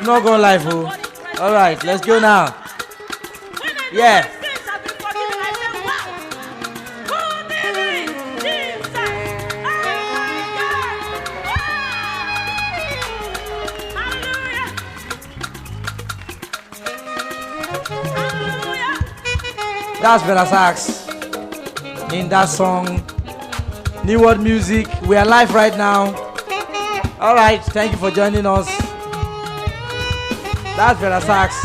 not going live, oh. All right, let's go now. Yeah. That's Vera Sax in that song, Newworld Music. We are live right now. All right, thank you for joining us. That's Vera Sax.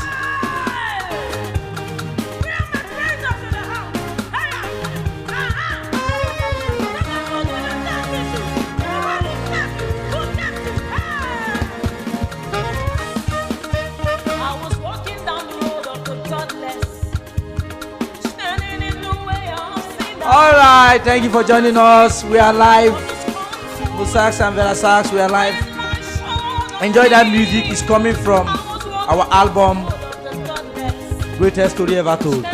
All right, thank you for joining us. We are live. MOSAX and Vera Sax, we are live. Enjoy that music. It's coming from our album, Greatest Story Ever Told.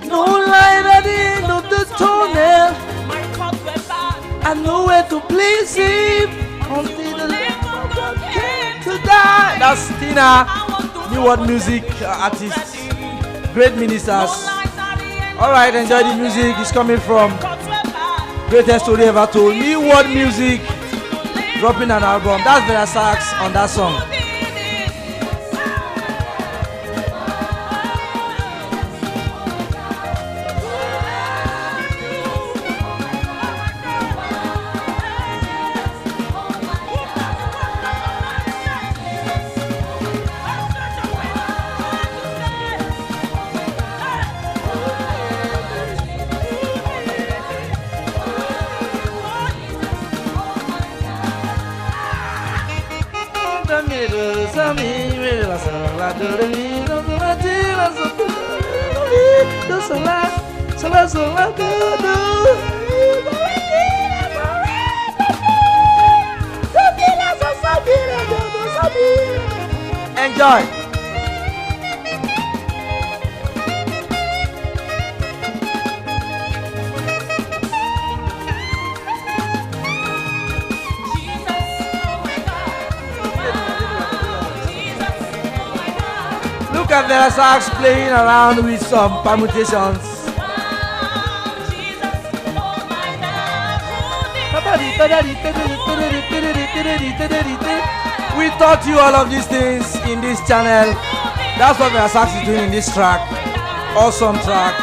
No light at the end of the tunnel. I know where to place him until the Lamb of God came to die. That's Tina, Newworld Music artist, great ministers. Alright, enjoy the music. It's coming from Greatest Story Ever Told. Newworld Music dropping an album. That's Vera Sax on that song. Enjoy. Look at Vera Sax playing around with some permutations. We taught you all of these things in this channel. That's what Vera Sax is doing in this track. Awesome track.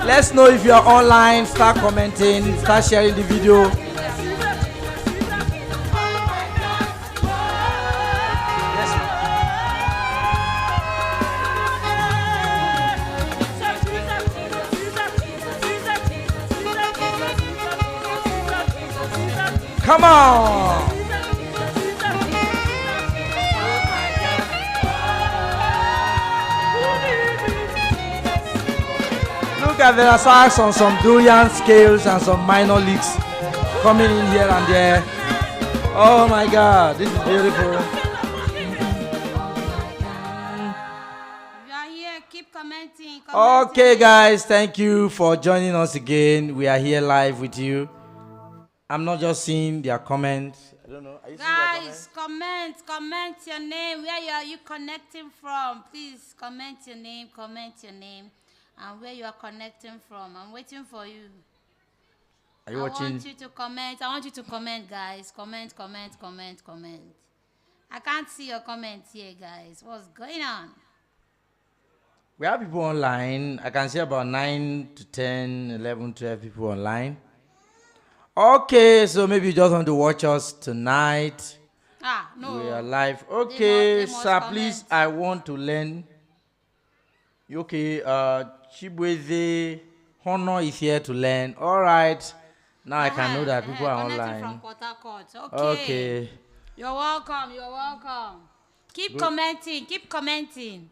Let's know if you are online. Start commenting, start sharing the video. Come on! Look at Vera Sax on some durian scales and some minor licks coming in here and there. Oh my God, this is beautiful. You are here, keep commenting. Okay, guys, thank you for joining us again. We are here live with you. I'm not just seeing their comments. I don't know. Are you Guys, comment your name. Where are you connecting from? Please comment your name, and where you are connecting from. I'm waiting for you. Are you watching? I want you to comment. I want you to comment, guys. Comment. I can't see your comments here, guys. What's going on? We have people online. I can see about 9 to 10, 11, 12 people online. Okay, so maybe you just want to watch us tonight. No. We are live. Okay, they must sir, comment. please, I want to learn. Okay, Chibweze Honor is here to learn. All right. Now I can know that people are Connecting online. from Port Harcourt. Okay. You're welcome. You're welcome. Keep commenting. Keep commenting.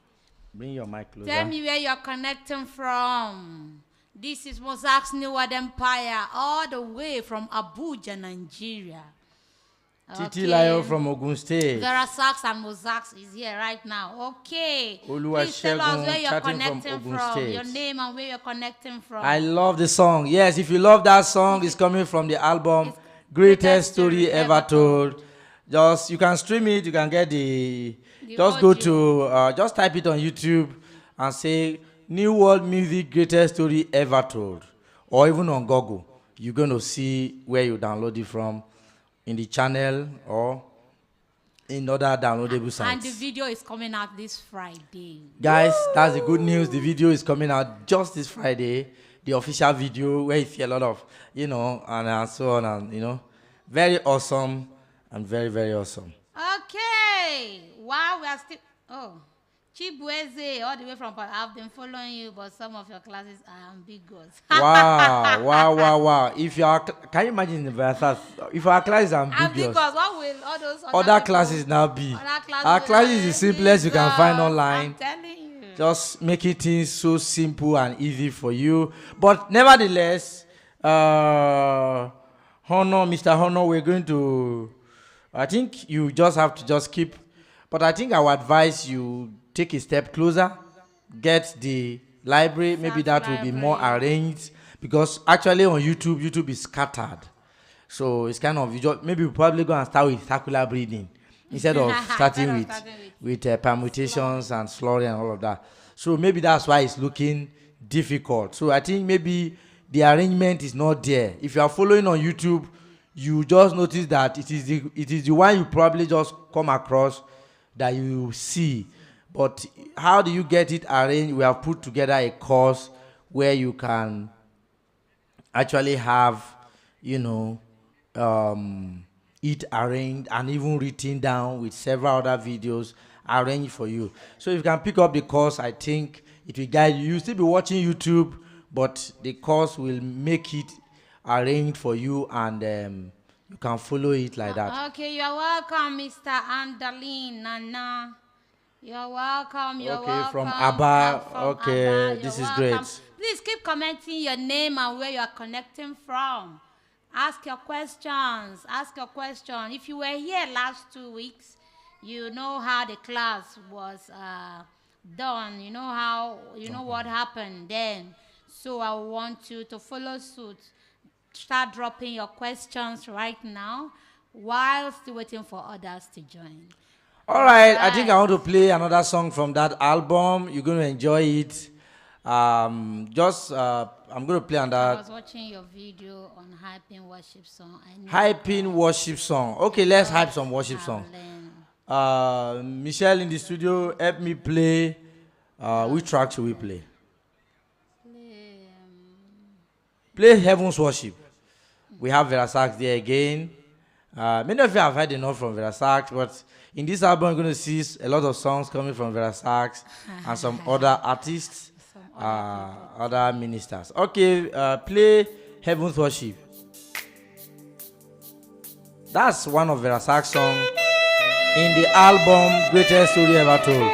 Bring your mic closer. Tell me where you're connecting from. This is MOSAX Newworld Empire, all the way from Abuja, Nigeria. Titi Layo from Ogun State. Sax and MOSAX is here right now. Okay. Please tell us where you're connecting from. Your name and where you're connecting from. I love the song. Yes, if you love that song, it's coming from the album Greatest Story Ever Told. Just, you can stream it, you can get the just audio. Go to, just type it on YouTube and say New World Music Greatest Story Ever Told. Or even on Google. You're going to see where you download it from. In the channel or in other downloadable sites. And the video is coming out this Friday. Guys, that's the good news. The video is coming out just this Friday. The official video where you see a lot of, and so on and, very awesome and very, very awesome. Okay. Wow, we are still, Chibweze, all the way from I've been following you, but some of your classes are ambiguous. Wow. If you are, can you imagine the verses? If our class is ambiguous, what will all those other classes now be? Our classes is the simplest you can find online. I'm telling you. Just making things so simple and easy for you. But nevertheless, Honor, Mr. Honor, we're going to, I think you just have to just keep, but I think I would advise you take a step closer, get the library, maybe that will be more arranged, because actually on YouTube is scattered. So it's kind of, maybe we'll probably go and start with circular breathing instead of starting with permutations and slurry and all of that. So maybe that's why it's looking difficult. So I think maybe the arrangement is not there. If you are following on YouTube, you just notice that it is the one you probably just come across that you see. But how do you get it arranged? We have put together a course where you can actually have, it arranged and even written down with several other videos arranged for you. So if you can pick up the course, I think it will guide you. You'll still be watching YouTube, but the course will make it arranged for you, and you can follow it like that. Okay, you're welcome, Mr. Andalin Nana. You're welcome. You're welcome. Okay, from Abba. Okay, this is great. Please keep commenting your name and where you are connecting from. Ask your questions. Ask your question. If you were here last 2 weeks, you know how the class was done. You know what happened then. So I want you to follow suit. Start dropping your questions right now while still waiting for others to join. All right, I think I want to play another song from that album. You're going to enjoy it. I'm going to play on that. I was watching your video on hyping worship song. Hyping worship song. Okay, let's hype some worship song. Michelle in the studio, help me play. Which track should we play? Play Heaven's Worship. We have MOSAX there again. Many of you have heard enough from MOSAX, but in this album, you're going to see a lot of songs coming from MOSAX and some other artists, other ministers. Okay, play Heaven's Worship. That's one of MOSAX songs in the album Greatest Story Ever Told.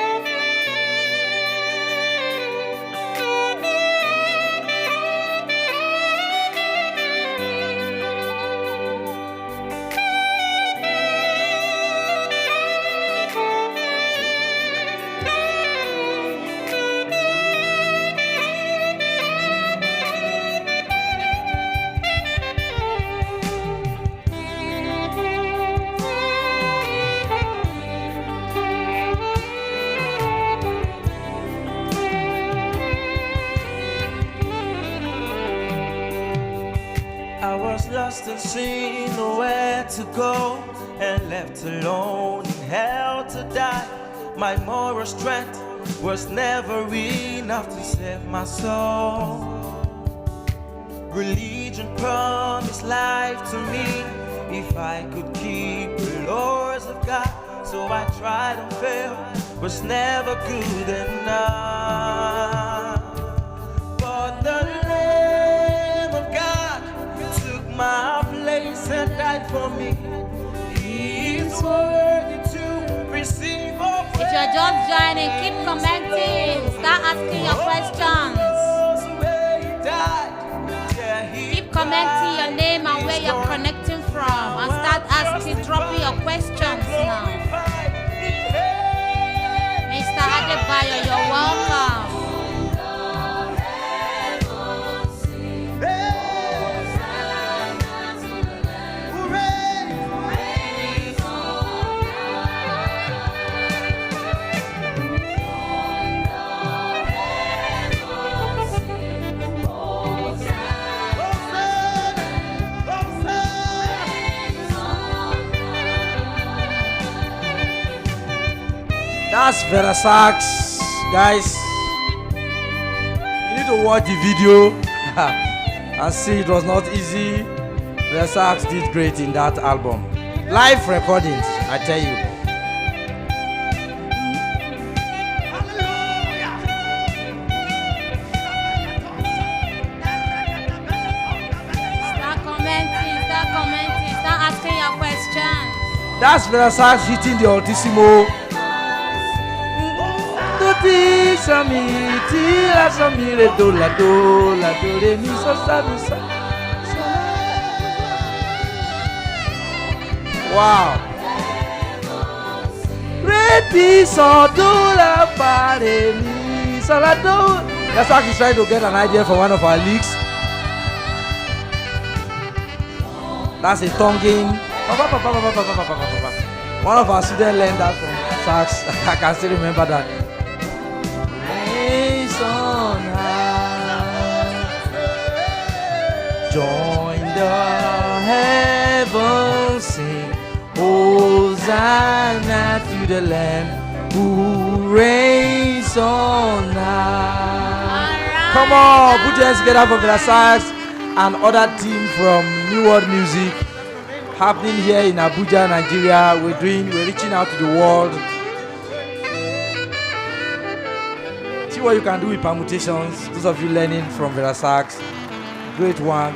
Lost and seen nowhere to go, and left alone in hell to die. My moral strength was never enough to save my soul. Religion promised life to me if I could keep the laws of God. So I tried and failed, was never good enough. But the Lamb of God took my place and died for me. He is worthy to receive all praise. If you're just joining, keep commenting. Start asking your questions. Keep commenting your name and where you're connecting from, and start asking, dropping your questions now. Mr. Adebayo, you're welcome. That's MOSAX, guys. You need to watch the video and see it was not easy. MOSAX did great in that album. Live recordings, I tell you. Start commenting, start asking your questions. That's MOSAX hitting the altissimo. Wow. That's actually trying to get an idea from one of our leagues. That's a tonguing. One of our students learned that from sax. I can still remember that. Join the heavens, sing Hosanna to the Lamb who reigns on high. Come on, put your hands together for MOSAX and other team from Newworld Music happening here in Abuja, Nigeria. We're reaching out to the world. See what you can do with permutations. Those of you learning from MOSAX. Great one.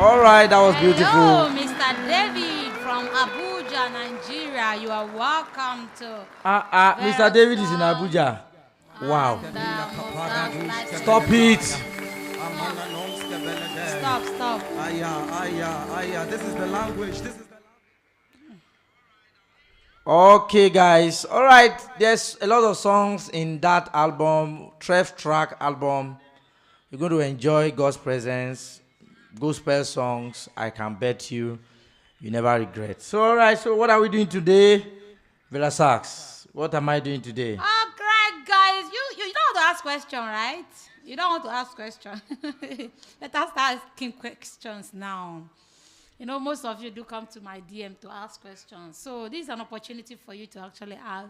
All right, that was beautiful. Hello, Mr. David from Abuja, Nigeria. You are welcome to. Mr. David is in Abuja. Wow. Stop it. Stop. This is the language. Okay, guys. All right. There's a lot of songs in that album, 12-track album. You're going to enjoy God's presence, gospel songs. I can bet you never regret. So, all right. So, what are we doing today? MOSAX, what am I doing today? Oh, great, guys. You don't want to ask questions, right? You don't want to ask questions. Let us start asking questions now. You know, most of you do come to my DM to ask questions. So this is an opportunity for you to actually ask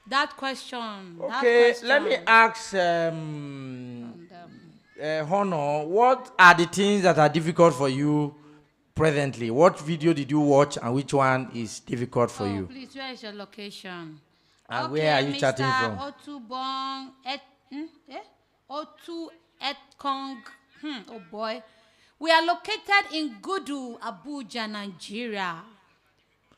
that question. Okay, let me ask Honor, what are the things that are difficult for you presently? What video did you watch and which one is difficult for you? Please, where is your location? And where are you chatting from? Otu Etkong. Oh boy. We are located in Gudu, Abuja, Nigeria.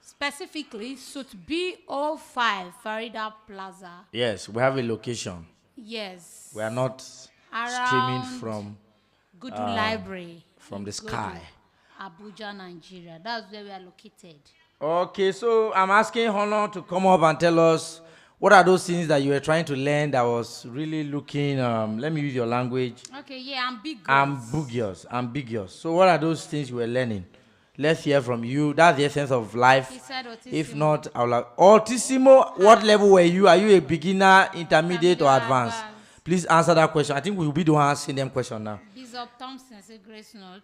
Specifically, Suite B05, Farida Plaza. Yes, we have a location. Yes. We are not streaming from Gudu Library. From the Gudu, sky. Abuja, Nigeria. That's where we are located. Okay, so I'm asking Honor to come up and tell us what are those things that you were trying to learn that was really looking, let me use your language. Okay, yeah, ambiguous. So what are those things you were learning? Let's hear from you. That's the essence of life. He said Altissimo. If not, I'll have Altissimo. What level were you? Are you a beginner, intermediate, or advanced? Please answer that question. I think we'll be the one asking them question now. Bishop Thompson said Grace Note.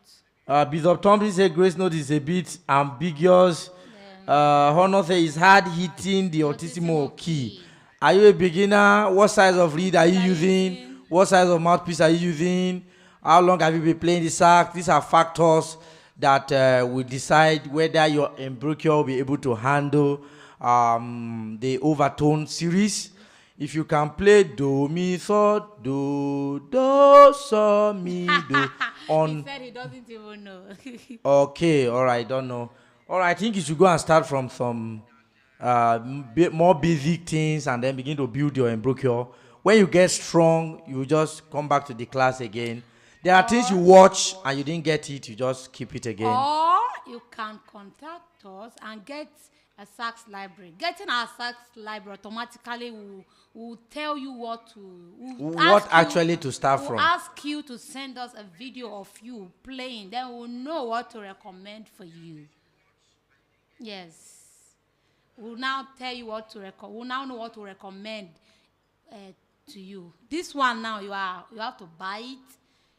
Bishop Thompson said Grace Note is a bit ambiguous. Honor says it's hard hitting the Altissimo key. Are you a beginner? What size of reed are you using? What size of mouthpiece are you using? How long have you been playing the sax? These are factors that will decide whether your embrocher will be able to handle the overtone series. If you can play do, mi, so, do, so, mi, do on. He said he doesn't even know. Okay, all right, don't know. All right, I think you should go and start from some more basic things and then begin to build your embrocher. When you get strong, you just come back to the class again. There are things you watch and you didn't get it, you just keep it again. Or you can contact us and get a sax library. Getting our sax library automatically will tell you what to... What actually to start from. We'll ask you to send us a video of you playing. Then we'll know what to recommend for you. Yes. We'll now tell you what to recommend. We'll now know what to recommend to you. This one now, you have to buy it.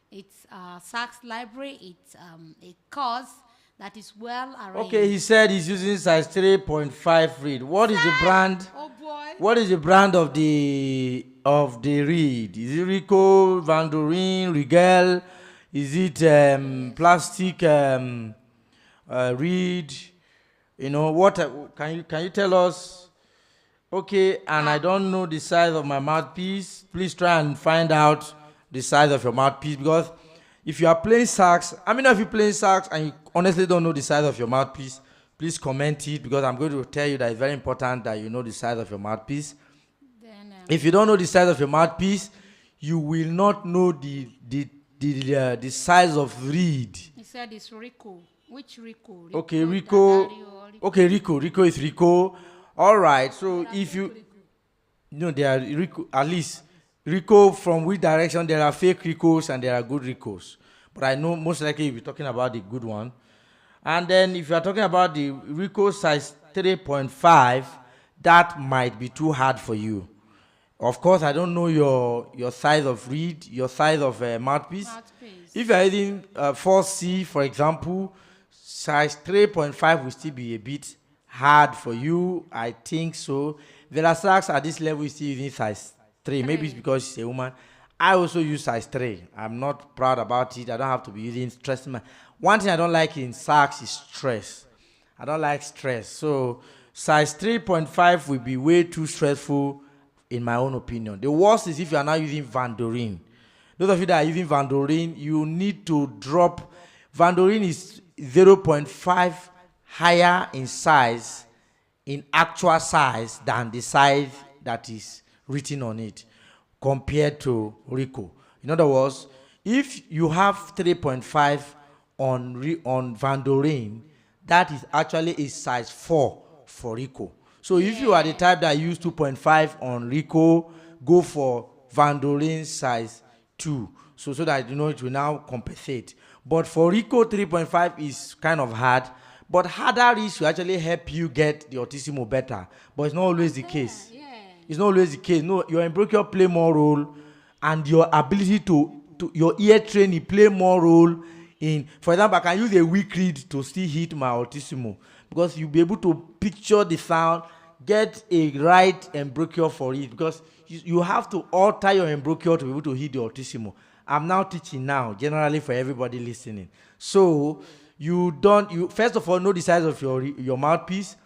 It's a sax library. It's a course that is well arranged. Okay, he said he's using size 3.5 reed. What is the brand? Oh boy. What is the brand of the reed? Is it Rico, Van Doren, Rigel? Is it plastic reed? You know what? Can you tell us? Okay, and I don't know the size of my mouthpiece. Please try and find out the size of your mouthpiece, because if you are playing sax, I mean, if you're playing sax and you honestly don't know the size of your mouthpiece, please comment it, because I'm going to tell you that it's very important that you know the size of your mouthpiece. Then, if you don't know the size of your mouthpiece, you will not know the size of reed. He said it's Rico. Which Rico? Okay, Rico. Okay, Rico. Rico is Rico. All right. So if you, there are Rico, at least Rico, from which direction? There are fake Ricos and there are good Ricos. But I know most likely you'll be talking about the good one. And then if you are talking about the Rico size 3.5, that might be too hard for you. Of course, I don't know your size of reed, your size of mouthpiece. If you are using 4C, for example, size 3.5 will still be a bit hard for you. I think so. Velasax at this level is still using size 3. Maybe it's because she's a woman. I also use size 3. I'm not proud about it. I don't have to be using stress. One thing I don't like in sax is stress. I don't like stress. So size 3.5 will be way too stressful in my own opinion. The worst is if you are now using Van Doren. Those of you that are using Van Doren, you need to drop. Van Doren is 0.5 higher in size, in actual size, than the size that is written on it compared to Rico. In other words, if you have 3.5 on Van Doren, that is actually a size 4 for Rico. So if you are the type that use 2.5 on Rico, go for Van Doren size 2, so that it will now compensate. But for Rico, 3.5 is kind of hard. But harder is to actually help you get the altissimo better. But it's not always the case. Yeah. It's not always the case. No, your embrocher play more role, and your ability to your ear training play more role in. For example, I can use a weak reed to still hit my altissimo, because you'll be able to picture the sound, get a right embrocher for it, because you have to alter your embrocher to be able to hit the altissimo. I'm now teaching now, generally for everybody listening. So you first of all know the size of your mouthpiece.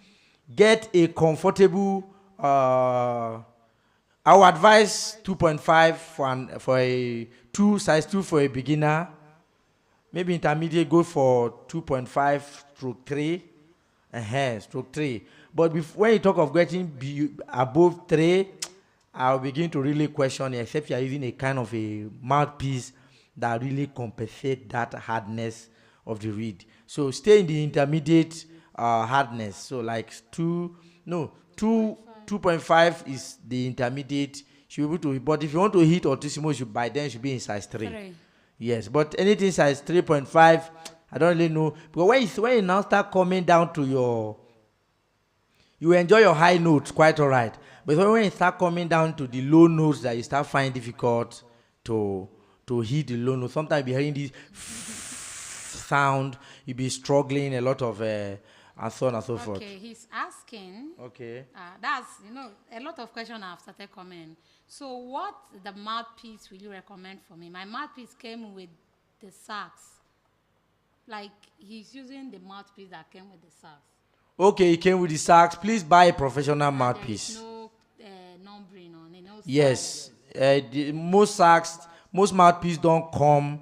Get a comfortable. I would advise 2.5 for a size 2 for a beginner. Maybe intermediate, go for 2.5 stroke 3. Stroke 3. But when you talk of getting above 3, I'll begin to really question it, except you're using a kind of a mouthpiece that really compensates that hardness of the reed. So stay in the intermediate hardness. So like 2.5 is the intermediate. Should be able to, but if you want to hit altissimo, by then it should be in size 3. Yes, but anything size 3.5, I don't really know. Because when you now start coming down to you enjoy your high notes quite all right. But when you start coming down to the low notes that you start finding difficult to hit the low notes, sometimes you'll be hearing this sound, you'll be struggling a lot of, and so on and so forth. Okay, he's asking. Okay. That's, a lot of questions have started coming. So what the mouthpiece will you recommend for me? My mouthpiece came with the sax. Like he's using the mouthpiece that came with the sax. Okay, it came with the sax. Please buy a professional There mouthpiece. is no numbering on it. No Yes, most mouthpiece don't come.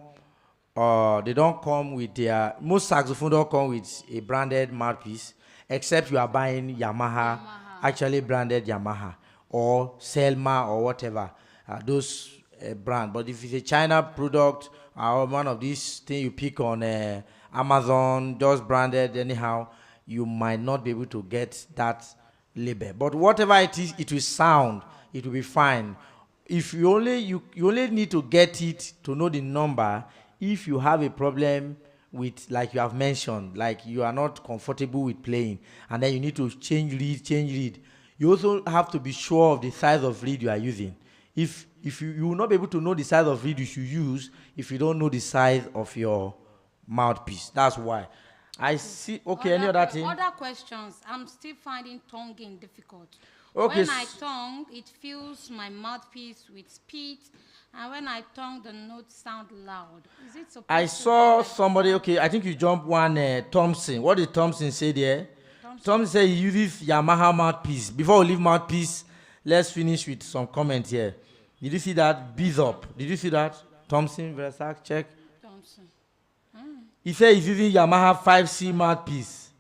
They don't come with their most saxophone don't come with a branded mouthpiece, except you are buying Yamaha. Actually branded Yamaha or Selma or whatever those brand. But if it's a China product or one of these things you pick on Amazon, just branded anyhow, you might not be able to get that label. But whatever it is, it will sound. It will be fine. If you only need to get it to know the number. If you have a problem with, like you have mentioned, like you are not comfortable with playing, and then you need to change reed. You also have to be sure of the size of reed you are using. If you will not be able to know the size of reed you should use if you don't know the size of your mouthpiece. That's why. I see. Okay, any other thing? Other questions. I'm still finding tonguing difficult. Okay. When I tongue, it fills my mouthpiece with spit, and when I tongue, the notes sound loud. Is it supposed I to saw be like somebody. Okay, I think you jumped one. Thompson. What did Thompson say there? Thompson said he uses Yamaha mouthpiece. Before we leave mouthpiece, let's finish with some comment here. Did you see that? Bees up. Did you see that? Thompson, Versac, check. Thompson? He said he's using Yamaha 5C mouthpiece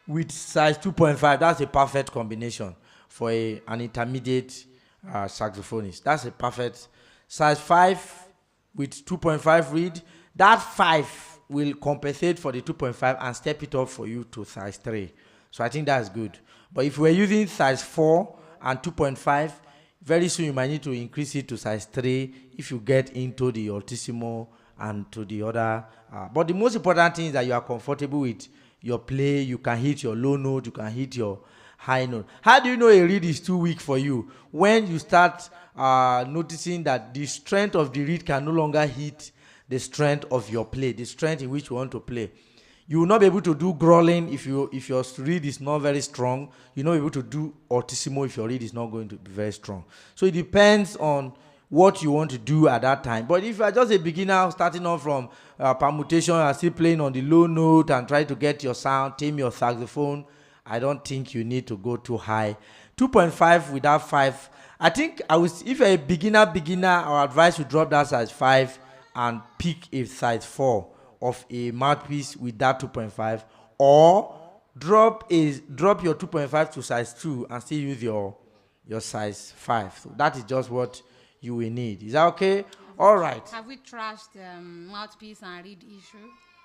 with size 2.5. That's a perfect combination for an intermediate saxophonist. That's a perfect size 5 with 2.5 reed. That 5 will compensate for the 2.5 and step it up for you to size 3. So I think that's good. But if we're using size 4 and 2.5, very soon you might need to increase it to size 3 if you get into the altissimo and to the other. But the most important thing is that you are comfortable with your play. You can hit your low note. You can hit your high note. How do you know a reed is too weak for you? When you start noticing that the strength of the reed can no longer hit the strength of your play, the strength in which you want to play. You will not be able to do growling if your reed is not very strong. You're not able to do altissimo if your reed is not going to be very strong. So it depends on what you want to do at that time. But if you are just a beginner starting off from permutation and still playing on the low note and try to get your sound, tame your saxophone, I don't think you need to go too high. 2.5 without 5. I think if you're a beginner, I would advise you drop that size 5 and pick a size 4 of a mouthpiece with that 2.5, or drop your 2.5 to size 2 and still use your size 5. So that is just what you will need. Is that okay? All right. Have we trashed mouthpiece and reed issue?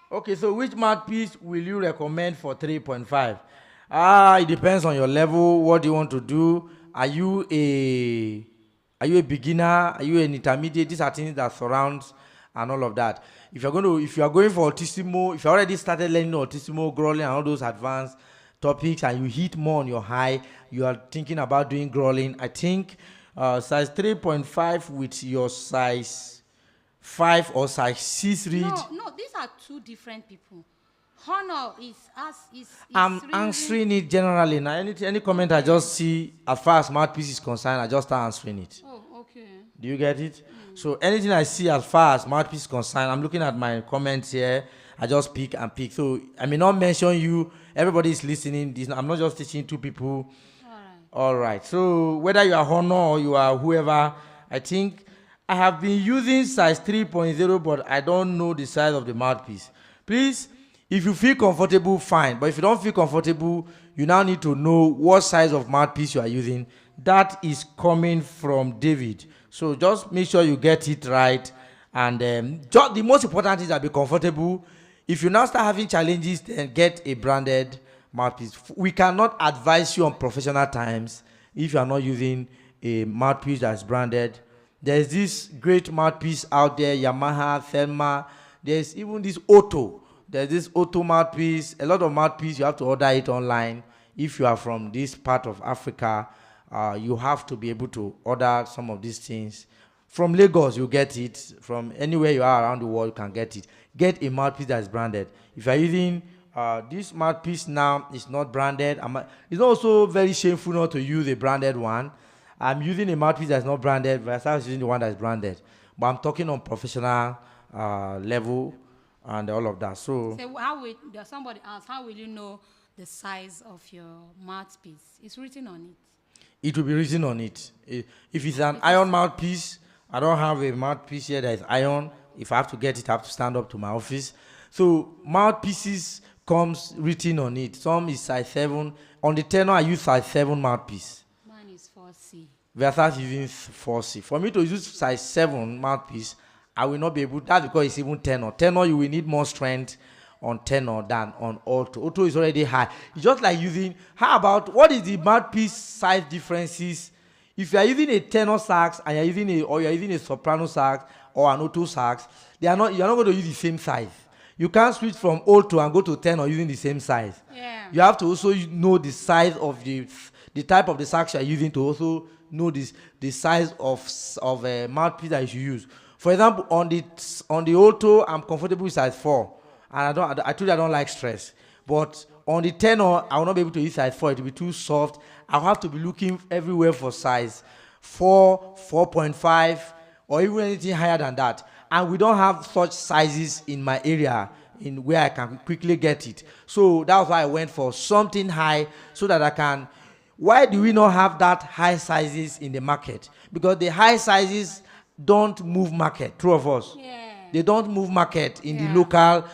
Okay, so which mouthpiece will you recommend for 3.5? It depends on your level. What do you want to do? Are you a beginner? Are you an intermediate? These are things that surrounds and all of that. If you are going for altissimo, if you already started learning altissimo, growling, and all those advanced topics, and you hit more on your high, you are thinking about doing growling, I think size 3.5 with your size 5 or size 6 reed. No, these are two different people. Honor is I'm really answering it generally. Now, any comment I just see, as far as mouthpiece is concerned, I just start answering it. Oh, okay. Do you get it? So anything I see as far as mouthpiece is concerned, I'm looking at my comments here. I just pick. So I may not mention you. Everybody is listening. I'm not just teaching two people. All right. So whether you are Honor or you are whoever, I think I have been using size 3.0, but I don't know the size of the mouthpiece. Please, if you feel comfortable, fine. But if you don't feel comfortable, you now need to know what size of mouthpiece you are using. That is coming from David. So just make sure you get it right. And just the most important is that be comfortable. If you now start having challenges, then get a branded mouthpiece. We cannot advise you on professional times if you are not using a mouthpiece that's branded. There's this great mouthpiece out there, Yamaha, Thelma. There's even this Otto. There's this Otto mouthpiece. A lot of mouthpiece, you have to order it online. If you are from this part of Africa, you have to be able to order some of these things. From Lagos, you get it. From anywhere you are around the world, you can get it. Get a mouthpiece that's branded. If you're using this mouthpiece now, is not branded. It's also very shameful not to use a branded one. I'm using a mouthpiece that's not branded, versus using the one that's branded. But I'm talking on professional level and all of that. So Say, there's somebody else, how will you know the size of your mouthpiece? It's written on it. it will be written on it. If it's an iron mouthpiece, I don't have a mouthpiece here that is iron. If I have to get it, I have to stand up to my office. So mouthpieces comes written on it. Some is size 7. On the tenor, I use size 7 mouthpiece. Mine is 4C. Versus using 4C. For me to use size 7 mouthpiece, I will not be able. That's because it's even tenor. Tenor, you will need more strength on tenor than on alto. Alto is already high. It's just like using. How about what is the mouthpiece size differences? If you are using a tenor sax and you're using a soprano sax or an alto sax, you're not going to use the same size. You can't switch from alto and go to tenor using the same size. Yeah. You have to also know the size of the type of the sax you're using to also know the size of a mouthpiece that you should use. For example, on the alto, I'm comfortable with size 4, and I told you I don't like stress. But on the tenor, I will not be able to use size 4. It will be too soft. I'll have to be looking everywhere for size 4, 4.5, or even anything higher than that. And we don't have such sizes in my area in where I can quickly get it. So that's why I went for something high so that I can. Why do we not have that high sizes in the market? Because the high sizes don't move market, true of us. Yeah. They don't move market in the local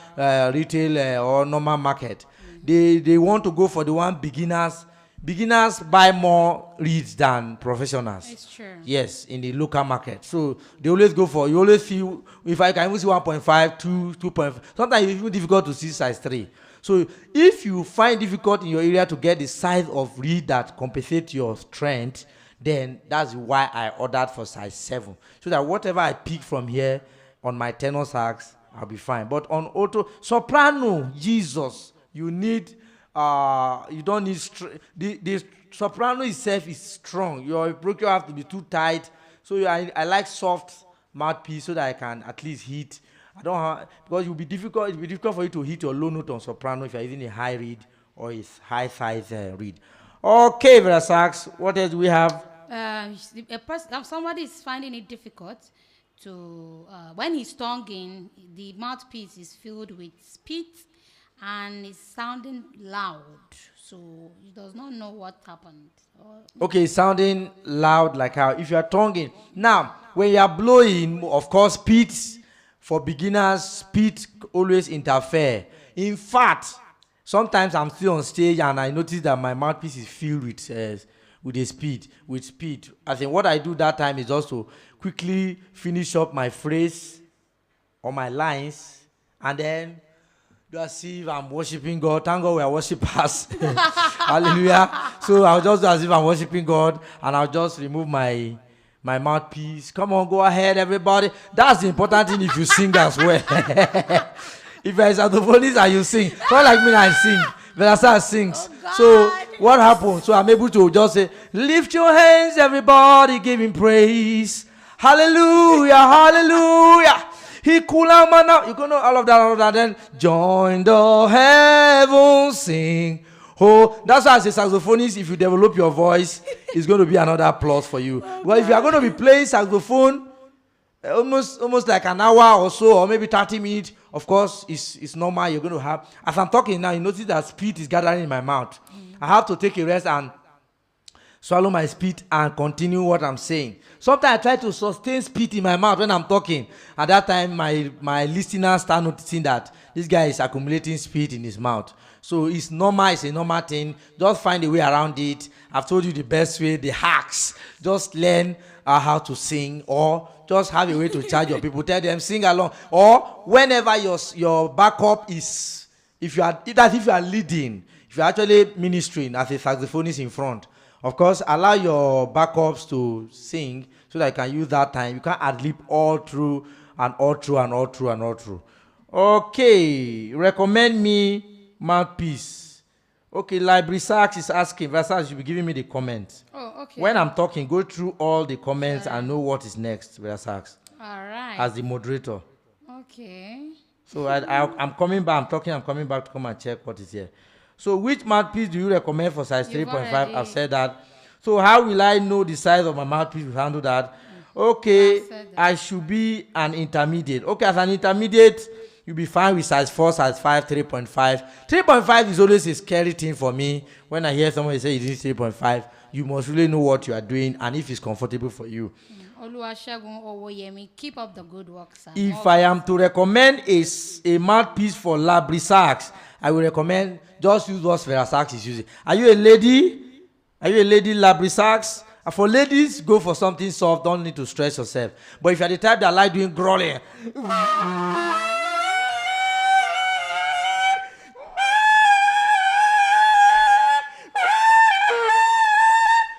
retail or normal market. They want to go for the one beginners. Beginners buy more reeds than professionals. It's true. Yes, in the local market. So they always go for, you always see, if I can even see 1.5, 2, 2.5. Sometimes it's even difficult to see size 3. So if you find difficult in your area to get the size of reed that compensates your strength, then that's why I ordered for size 7. So that whatever I pick from here on my tenor sax, I'll be fine. But on alto, soprano, Jesus, you need, you don't need, the soprano itself is strong. Your bronchial have to be too tight. So I like soft mouthpiece so that I can at least hit. I don't have, because it will be difficult for you to hit your low note on soprano if you're using a high reed or a high size reed. Okay, Vera Sax, what else do we have? Somebody is finding it difficult to, when he's tonguing, the mouthpiece is filled with spit and it's sounding loud. So he does not know what happened. Okay, sounding loud like how? If you are tonguing. Now, when you are blowing, of course, spit, for beginners, spit always interfere. In fact, sometimes I'm still on stage and I notice that my mouthpiece is filled with speed. I think what I do that time is also quickly finish up my phrase or my lines and then do as if I'm worshiping God. Thank God we are worshipers. Hallelujah. So I'll just do as if I'm worshiping God and I'll just remove my mouthpiece. Come on, go ahead, everybody. That's the important thing if you sing as well. If you're a saxophonist and you sing, not like me, I sing. Vanessa sings. So what happens? So I'm able to just say, lift your hands, everybody, give him praise. Hallelujah, hallelujah. He cool man now. You can know all of that. Then join the heavens, sing. Oh, that's why as a saxophonist, if you develop your voice, it's going to be another plus for you. Well, if you are going to be playing saxophone, almost like an hour or so, or maybe 30 minutes, of course, it's normal. You're going to have, as I'm talking now, you notice that spit is gathering in my mouth. I have to take a rest and swallow my spit and continue what I'm saying. Sometimes I try to sustain spit in my mouth when I'm talking. At that time, my listeners start noticing that this guy is accumulating spit in his mouth. So it's normal, it's a normal thing. Just find a way around it. I've told you the best way, the hacks. Just learn how to sing, or just have a way to charge your people. Tell them, sing along. Or whenever your backup is, if you are leading, if you're actually ministering as a saxophonist in front, of course, allow your backups to sing so that you can use that time. You can't ad-lib all through and all through and all through and all through. Okay, recommend me mouthpiece. Okay, Library Sax is asking. Versace should be giving me the comments. Oh, okay. When I'm talking, go through all the comments and know what is next, Versace. All right. As the moderator. Okay. So I'm coming back. I'm coming back to come and check what is here. So which mouthpiece do you recommend for size 3.5? I've said that. So how will I know the size of my mouthpiece to handle that? Okay, said that. I should be an intermediate. Okay, as an intermediate, you'll be fine with size 4, size 5, 3.5. 3.5 is always a scary thing for me. When I hear somebody say it is 3.5, you must really know what you are doing and if it's comfortable for you. Oluwasegun Owoyemi, keep up the good work, sir. If I am to recommend a mouthpiece for Labri sax, I will recommend just use what Vera sax is using. Are you a lady? Are you a lady Labri sax? For ladies, go for something soft. Don't need to stress yourself. But if you're the type that like doing growling,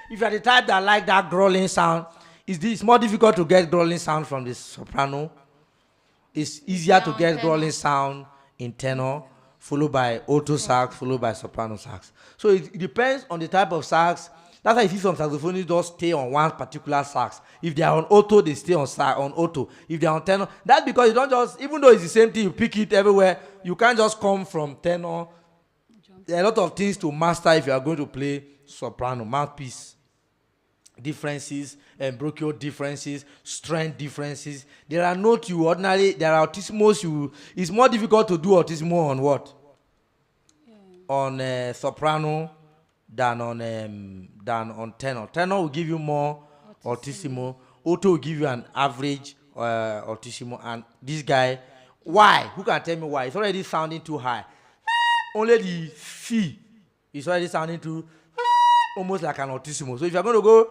if you're the type that like that growling sound, it's more difficult to get growling sound from the soprano. It's easier to get growling sound in tenor, followed by alto sax, followed by soprano sax. So it depends on the type of sax. That's why you see some saxophonists just stay on one particular sax. If they are on alto, they stay on alto. If they are on tenor, that's because you don't just, even though it's the same thing, you pick it everywhere. You can't just come from tenor. There are a lot of things to master if you are going to play soprano, mouthpiece differences, bronchial differences, strength differences. There are notes you ordinarily, there are altissimos it's more difficult to do altissimo on what? On soprano than on tenor. Tenor will give you more altissimo. Alto will give you an average altissimo. And this guy, why? Who can tell me why? It's already sounding too high. Only the fee is already sounding too almost like an altissimo. So if you're going to go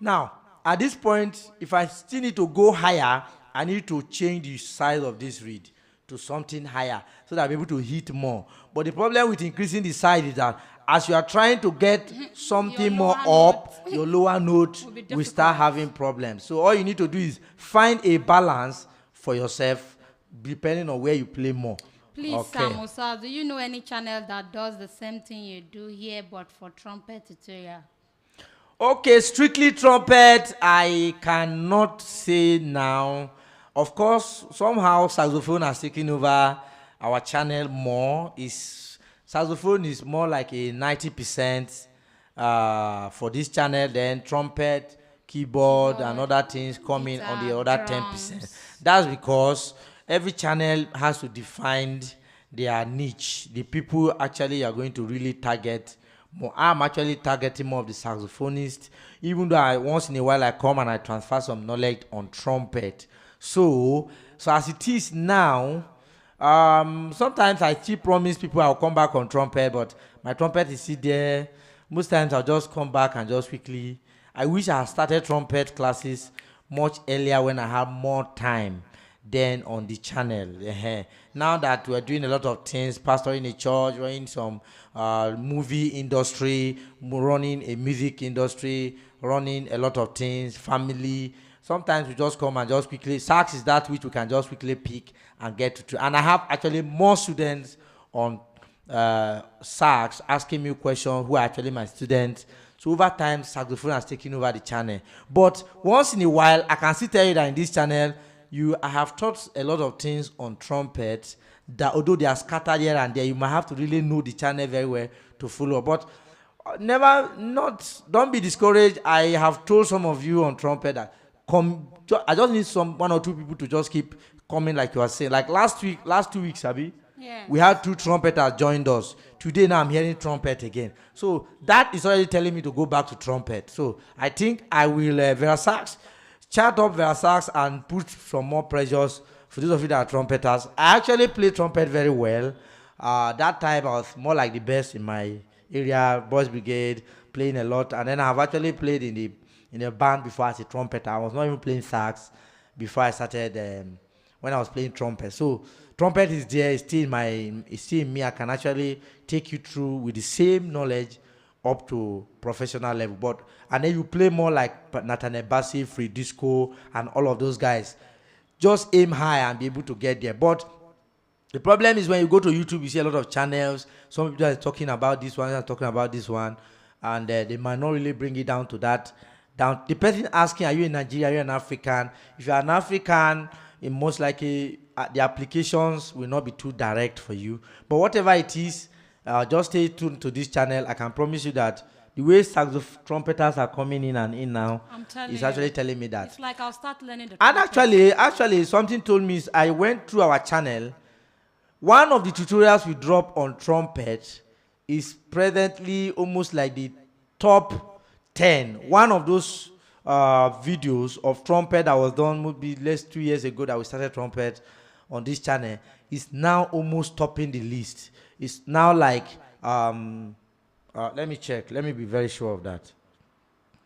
now, at this point, if I still need to go higher, I need to change the size of this reed to something higher so that I'm able to hit more. But the problem with increasing the size is that as you are trying to get something more up, your lower note will start having problems. So all you need to do is find a balance for yourself depending on where you play more. Please, Okay. MOSAX, do you know any channel that does the same thing you do here but for trumpet tutorial? Okay, strictly trumpet, I cannot say now. Of course, somehow saxophone has taken over our channel more. Saxophone is more like a 90% for this channel. Then trumpet, keyboard, and other things come in on the other 10%. That's because every channel has to define their niche. The people actually you are going to really target more. I'm actually targeting more of the saxophonists, even though once in a while I come and I transfer some knowledge on trumpet. So as it is now, sometimes I still promise people I'll come back on trumpet, but my trumpet is still there. Most times I'll just come back and just quickly. I wish I had started trumpet classes much earlier when I had more time than on the channel. Now that we're doing a lot of things, pastoring a church, running some movie industry, running a music industry, running a lot of things, family. Sometimes we just come and just quickly, sax is that which we can just quickly pick and get to. And I have actually more students on sax asking me questions who are actually my students. So over time, saxophone has taken over the channel. But once in a while, I can still tell you that in this channel, I have taught a lot of things on trumpet that although they are scattered here and there, you might have to really know the channel very well to follow. But don't be discouraged. I have told some of you on trumpet that I just need one or two people to just keep coming like you are saying. Like last 2 weeks, Abby, Yes. we had 2 trumpeters joined us. Today now I'm hearing trumpet again. So that is already telling me to go back to trumpet. So I think I will Vera sax, chat up Vera sax and put some more pressures for those of you that are trumpeters. I actually play trumpet very well. That time I was more like the best in my area, Boys Brigade, playing a lot. And then I've actually played in a band before as a trumpeter. I was not even playing sax before I started when I was playing trumpet. So trumpet is there, it's still in me. I can actually take you through with the same knowledge up to professional level. And then you play more like Nathaniel Bassi, Free Disco, and all of those guys. Just aim high and be able to get there. But the problem is when you go to YouTube, you see a lot of channels. Some people are talking about this one, are talking about this one, and they might not really bring it down to that. The person asking, are you in Nigeria, are you an African? If you're an African, it most likely the applications will not be too direct for you. But whatever it is, Just stay tuned to this channel. I can promise you that the way trumpeters are coming in and in now is actually telling me that. It's like I'll start learning the And trumpet. actually, something told me, I went through our channel. One of the tutorials we drop on trumpet is presently almost like the top 10. One of those videos of trumpet that was done maybe less 2 years ago that we started trumpet on this channel is now almost topping the list. It's now like let me check. Let me be very sure of that.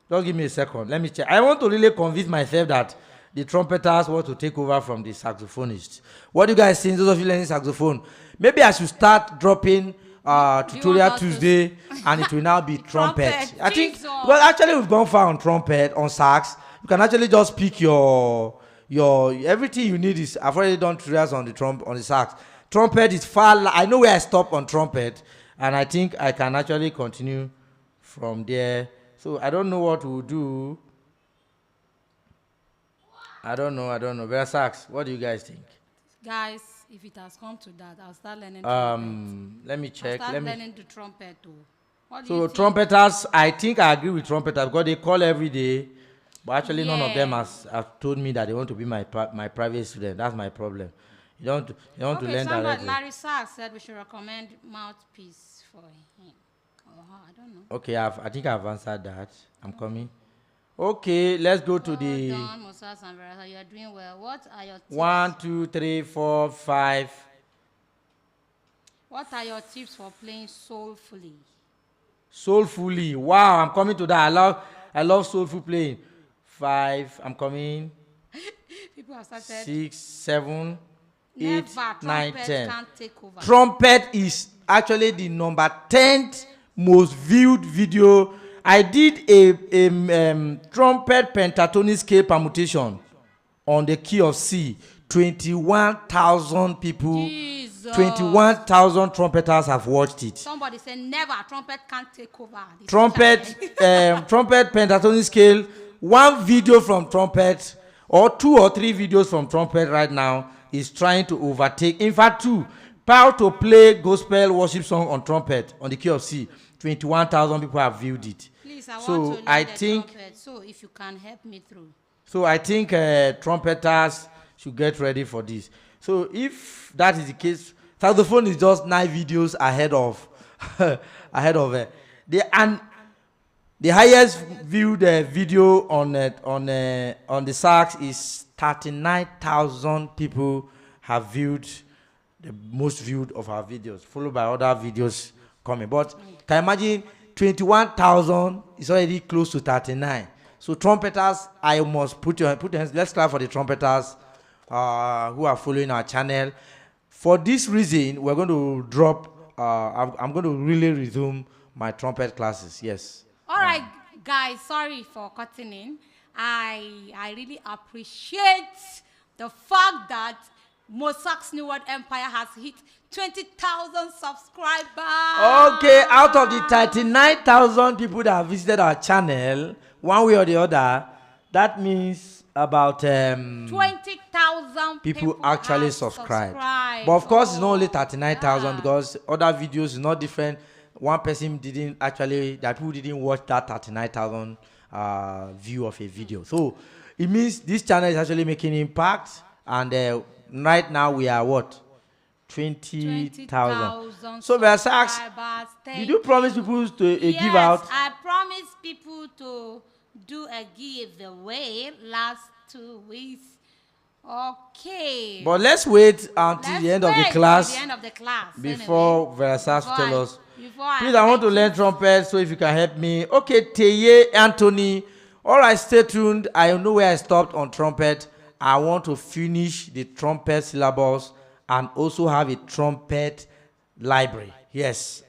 Just give me a second. Let me check. I want to really convince myself that the trumpeters want to take over from the saxophonists. What do you guys think? Those of you learning saxophone, maybe I should start dropping tutorial Tuesday, and it will now be trumpet. I think well, actually we've gone far on trumpet, on sax. You can actually just pick your everything you need is. I've already done tutorials on the sax. Trumpet is far. I know where I stop on trumpet, and I think I can actually continue from there. So I don't know what we'll do. I don't know. Vera sax, what do you guys think? Guys, if it has come to that, I'll start learning trumpet. Let me check. I'll start learning the trumpet too. What do So you think? trumpeters, I think I agree with trumpeters because they call every day, but actually none of them have told me that they want to be my private student. That's my problem. You don't want to learn directly. Larry Sack said we should recommend Mouthpiece for him. Or her, I don't know. Okay, I think I've answered that. I'm coming. Okay, let's go to the Done, MOSAX and Verasa. You are doing well. What are your tips? 1, 2, 3, 4, 5. What are your tips for playing soulfully? Soulfully. Wow, I'm coming to that. I love soulful playing. 5. I'm coming. People have started. 6, 7, 8, Never. 9, Trumpet 10. can't take over. Trumpet is actually the number 10th most viewed video. I did a trumpet pentatonic scale permutation on the key of C. 21,000 people. Jesus. 21,000 trumpeters have watched it. Somebody said never. Trumpet can't take over. This Trumpet, trumpet pentatonic scale. One video from trumpet, or 2 or 3 videos from trumpet right now is trying to overtake. In fact, 2. How to play gospel worship song on trumpet on the key of C. 21,000 people have viewed it. Please, I So want to learn I the think- trumpet. So if you can help me through. So I think trumpeters should get ready for this. So if that is the case, saxophone is just 9 videos ahead of the highest viewed video on the sax is 39,000 people have viewed the most viewed of our videos, followed by other videos coming. But can you imagine 21,000 is already close to 39. So trumpeters, I must put your hands. Let's clap for the trumpeters who are following our channel. For this reason, we're going to drop. I'm going to really resume my trumpet classes. Yes. All right, guys. Sorry for cutting in. I really appreciate the fact that MOSAX Newworld Empire has hit 20,000 subscribers. Okay, out of the 39,000 people that have visited our channel, one way or the other, that means about 20,000 people actually have subscribed. But of course, it's not only 39,000 because other videos is not different. One person didn't actually, that people didn't watch that 39,000 view of a video. So it means this channel is actually making impact. And right now we are what? 20,000. So MOSAX, did you promise people to give out? Yes, I promised people to do a giveaway last 2 weeks. Okay. But let's wait until the end of the class. The end of the class. Before anyway. Versace tell us. Before Please, I want to learn trumpet, so if you can help me. Okay, Teye, Anthony. All right, stay tuned. I know where I stopped on trumpet. I want to finish the trumpet syllables and also have a trumpet library. Yes,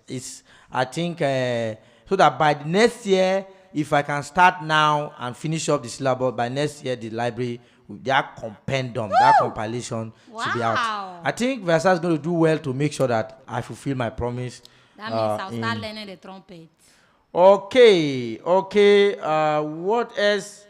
I think so that by the next year, if I can start now and finish up the syllable, by next year the library, that compendium, that compilation should be out. I think Versa is going to do well to make sure that I fulfill my promise. That means I'll start learning the trumpet. Okay. What else?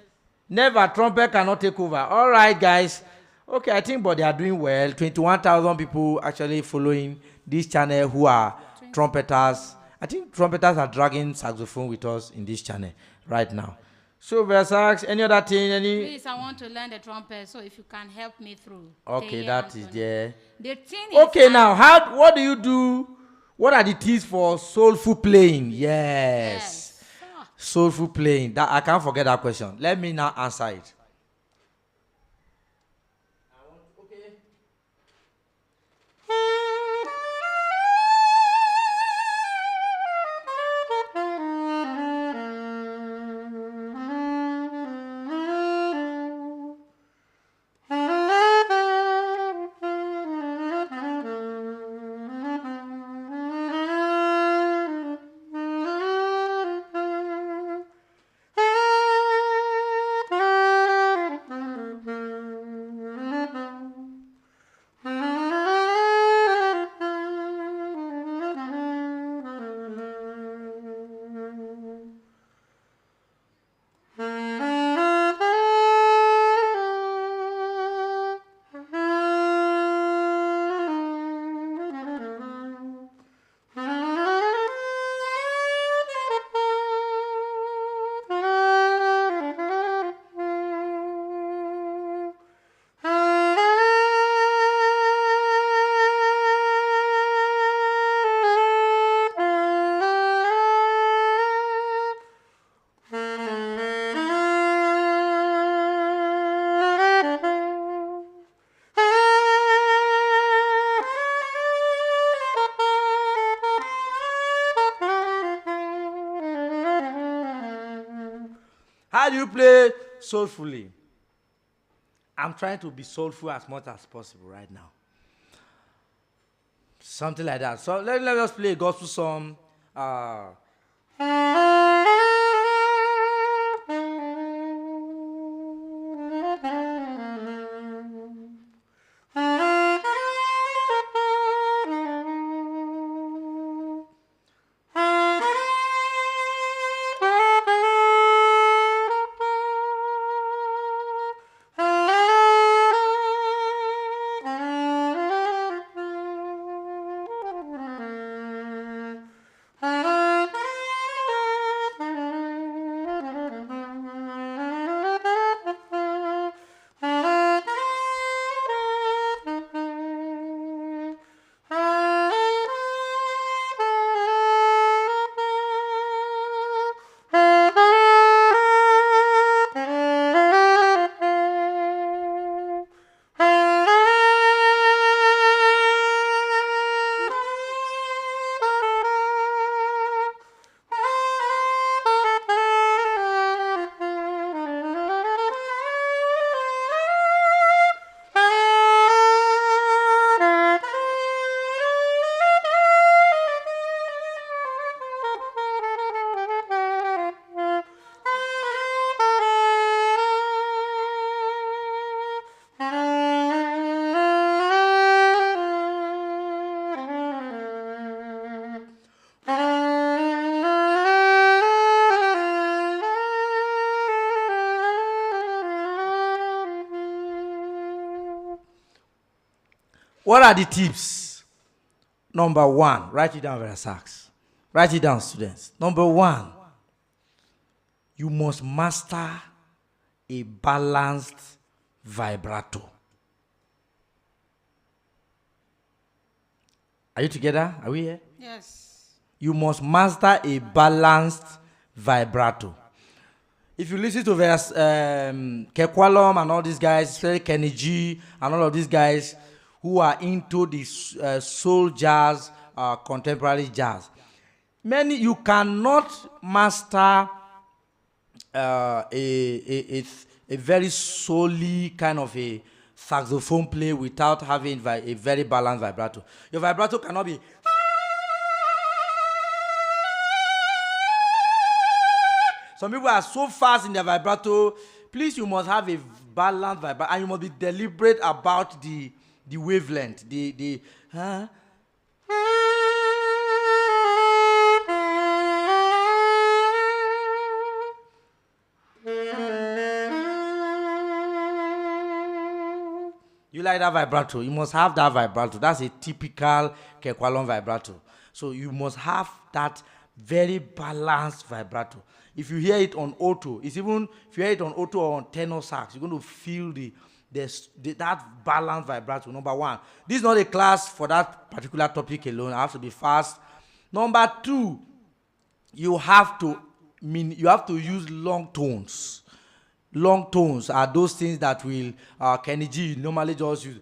Never, trumpet cannot take over. All right, guys. Okay, I think, but they are doing well. 21,000 people actually following this channel who are trumpeters. I think trumpeters are dragging saxophone with us in this channel right now. So, MOSAX, any other thing? Please, I want to learn the trumpet, so if you can help me through. Okay, that is there. The thing is, Okay, now, what do you do? What are the tips for soulful playing? Yes. Soulful playing. That I can't forget that question. Let me now answer it. How do you play soulfully? I'm trying to be soulful as much as possible right now. Something like that. So let us play a gospel song. What are the tips? Number one, write it down, MOSAX. Write it down, students. Number one, you must master a balanced vibrato. Are you together? Are we here? Yes. You must master a balanced vibrato. If you listen to Kekwalom and all these guys, especially Kenny G and all of these guys who are into this soul jazz, contemporary jazz, you cannot master a very soul-y kind of a saxophone play without having a very balanced vibrato. Your vibrato cannot be. Some people are so fast in their vibrato. Please, you must have a balanced vibrato, and you must be deliberate about the wavelength. You like that vibrato? You must have that vibrato. That's a typical Kekwalon vibrato. So you must have that very balanced vibrato. If you hear it on auto, it's even if you hear it on auto or on tenor sax, you're going to feel that balanced vibrato. Number one, this is not a class for that particular topic alone. I have to be fast. Number two, you have to use long tones. Long tones are those things that will Kenny G normally just use.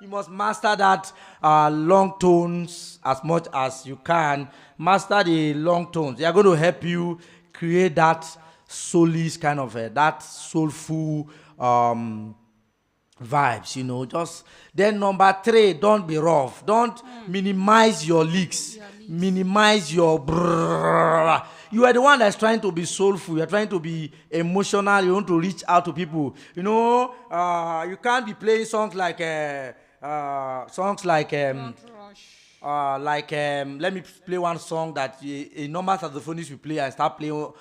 You must master that long tones as much as you can. Master the long tones. They are going to help you create that soulish kind of that soulful vibes, just then. Number three, don't be rough. Don't minimize your licks. Minimize your brrr. You are the one that's trying to be soulful. You're trying to be emotional. You want to reach out to people. You can't be playing songs like let me play one song that a normal saxophonist will play and start playing.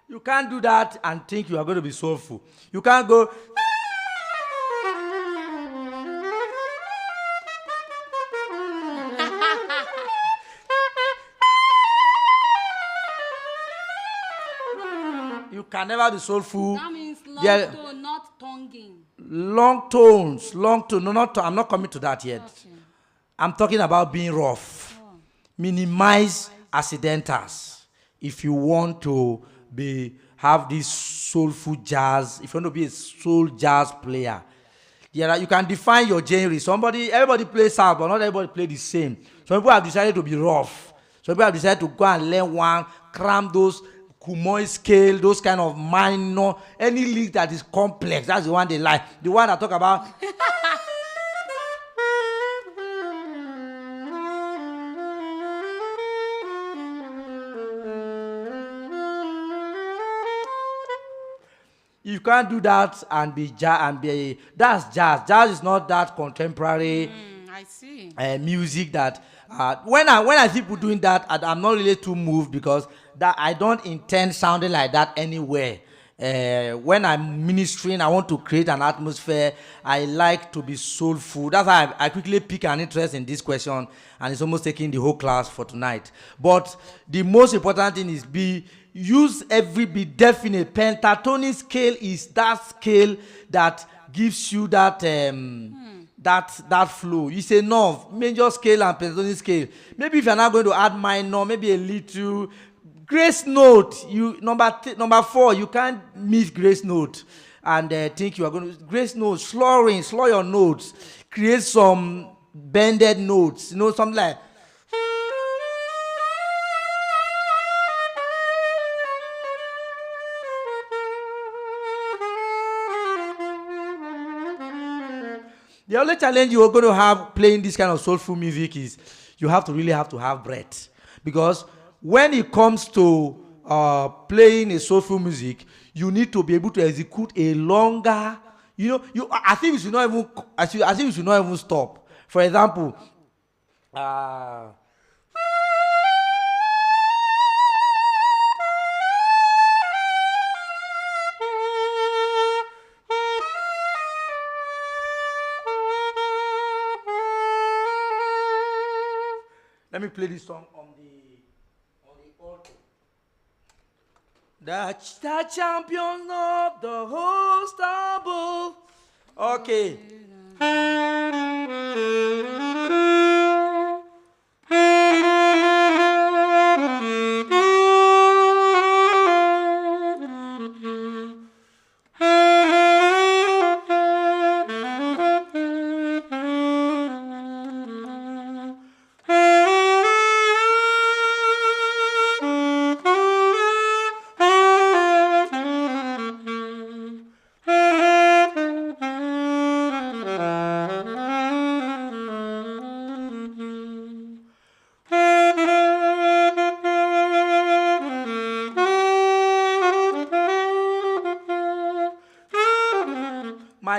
You can't do that and think you are going to be soulful. You can't go. You can never be soulful. That means long tone, not tonguing. Long tones. No, I'm not coming to that yet. Okay. I'm talking about being rough. Minimize accidentals. If you want to have this soulful jazz, if you want to be a soul jazz player, you can define your genre. Everybody plays sound, but not everybody play the same. Some people have decided to be rough. Some people have decided to go and learn one, cram those Kumoy scale, those kind of minor, any lick that is complex. That's the one they like. The one I talk about. You can't do that and be jazz that's jazz. Jazz is not that contemporary. I see. Music that when I see people doing that, I'm not really too moved because that I don't intend sounding like that anywhere. When I'm ministering, I want to create an atmosphere. I like to be soulful. That's why I quickly pick an interest in this question, and it's almost taking the whole class for tonight. But the most important thing is be definite. Pentatonic scale is that scale that gives you that that flow. You say no, major scale and pentatonic scale. Maybe if you're not going to add minor, maybe a little grace note. Number 4, you can't miss grace note and think you are going to grace note. Slow your notes. Create some bended notes. Something like. The only challenge you're going to have playing this kind of soulful music is you really have to have breath. Because when it comes to playing a soulful music, you need to be able to execute a longer, I think you should not even stop. For example, let me play this song on the altar. The champion of the whole Istanbul. Okay.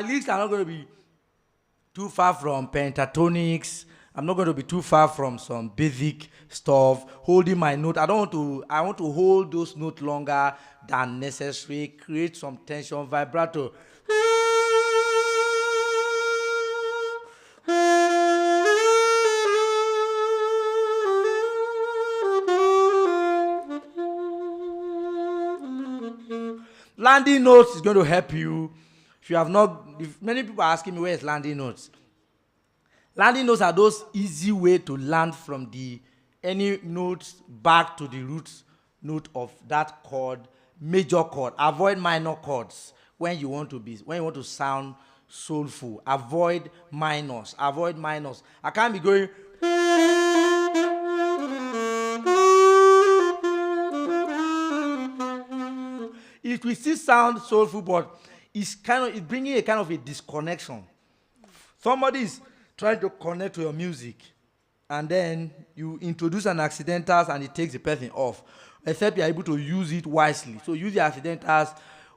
licks are not going to be too far from pentatonics. I'm not going to be too far from some basic stuff. Holding my note. I want to hold those notes longer than necessary. Create some tension, vibrato. Landing notes is going to help you. If many people are asking me where is landing notes. Landing notes are those easy way to land from any notes back to the root note of that chord, major chord. Avoid minor chords when you want to sound soulful. Avoid minors. I can't be going. It will still sound soulful, but it's bringing a kind of a disconnection. Somebody is trying to connect to your music, and then you introduce an accidentals and it takes the person off, except you are able to use it wisely. So use the accidentals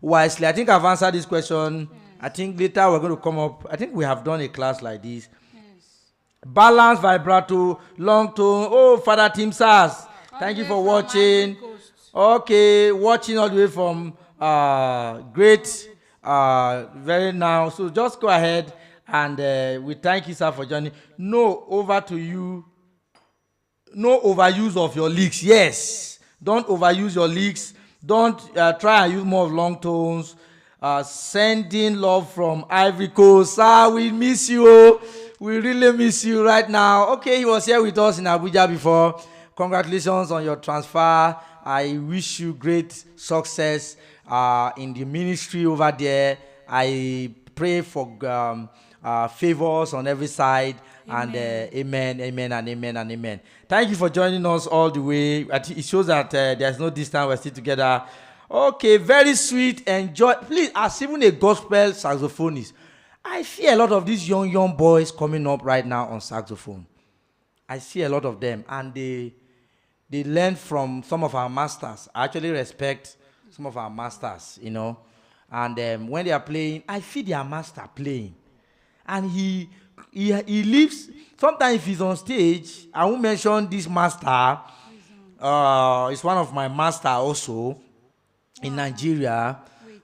wisely. I think I've answered this question. Yes. I think later we're going to come up. I think we have done a class like this. Yes. Balance, vibrato, long tone. Oh, Father Tim Sass, thank you for watching. Okay, watching all the way from great, very now. So just go ahead and we thank you, sir, for joining. No, over to you. No overuse of your licks. Yes, don't overuse your licks. Don't try and use more of long tones. Sending love from Ivory Coast. Sir, we miss you. We really miss you right now. Okay, he was here with us in Abuja before. Congratulations on your transfer. I wish you great success in the ministry over there. I pray for favors on every side. Amen. And amen, amen, and amen, and amen. Thank you for joining us all the way. It shows that there's no distance. We're still together. Okay, very sweet. Enjoy. Please, as even a gospel saxophonist, I see a lot of these young boys coming up right now on saxophone. I see a lot of them, and they learn from some of our masters. I actually respect some of our masters, you know. And when they are playing, I see their master playing. And he lives, sometimes if he's on stage, I won't mention this master. It's one of my master also in Nigeria. Wait,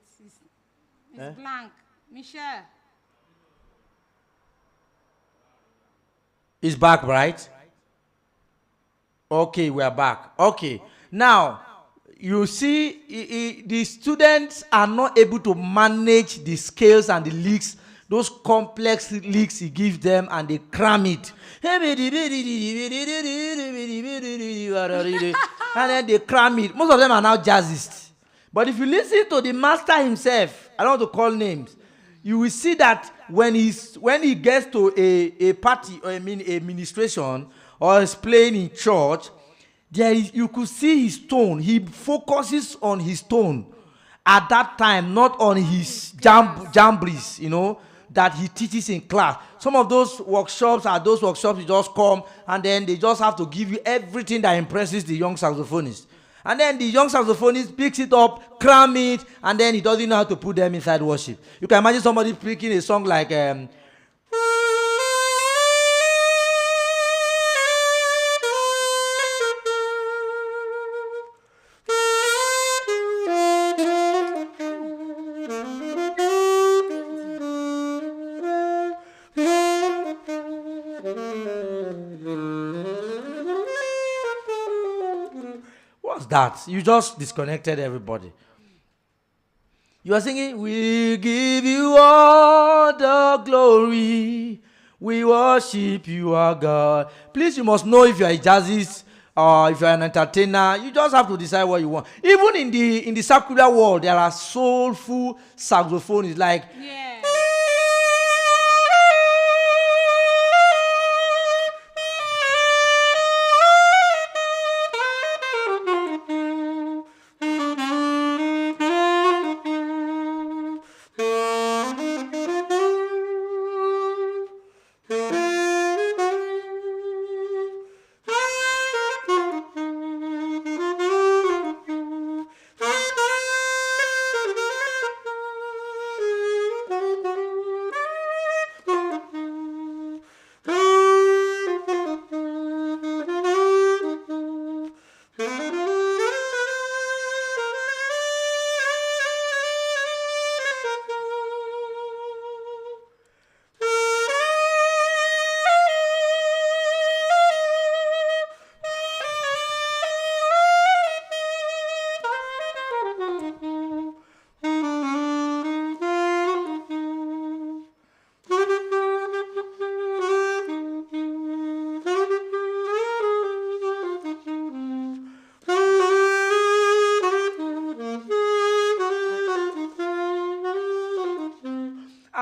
it's blank. Michelle. He's back, right? Okay, we are back. Okay. Now, you see, the students are not able to manage the scales and the licks, those complex licks he gives them, and they cram it. And then they cram it. Most of them are now jazzists. But if you listen to the master himself, I don't want to call names, you will see that when he gets to a party, or a ministration, or is playing in church, you could see his tone. He focuses on his tone at that time, not on his jamborees, you know, that he teaches in class. Some of those workshops you just come and then they just have to give you everything that impresses the young saxophonist. And then the young saxophonist picks it up, cram it, and then he doesn't know how to put them inside worship. You can imagine somebody picking a song like that. You just disconnected everybody. You are singing, we give you all the glory. We worship you, our God. Please, you must know if you are a jazzist or if you are an entertainer. You just have to decide what you want. Even in the secular world, there are soulful saxophonists like... Yeah.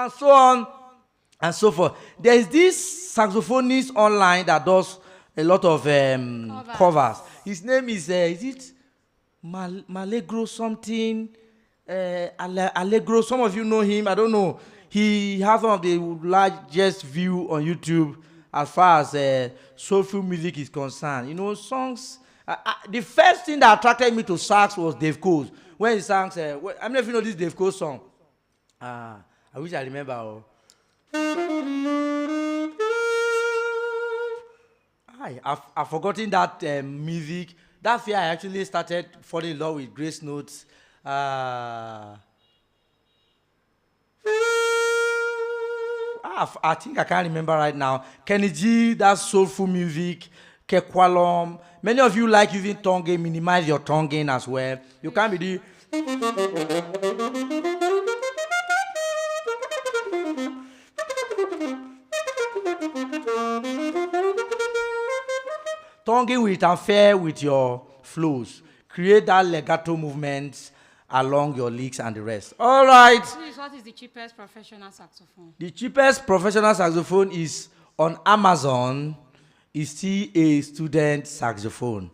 and so on and so forth. There is this saxophonist online that does a lot of covers. His name is it Malegro something? Allegro. Some of you know him. I don't know. He has one of the largest view on YouTube as far as soulful music is concerned. You know, songs. The first thing that attracted me to sax was Dave Cole's. When he sang, I don't know if you know this Dave Cole song. I wish I remember. Oh. I've forgotten that music. That year I actually started falling in love with Grace Notes. I think I can't remember right now. Kenny G, that's soulful music. Kekwalom. Many of you like using tonguing, minimize your tonguing as well. You can't be the tonguing will interfere with your flows. Create that legato movements along your licks and the rest. All right. Please, what is the cheapest professional saxophone? The cheapest professional saxophone is on Amazon. It's still a student saxophone.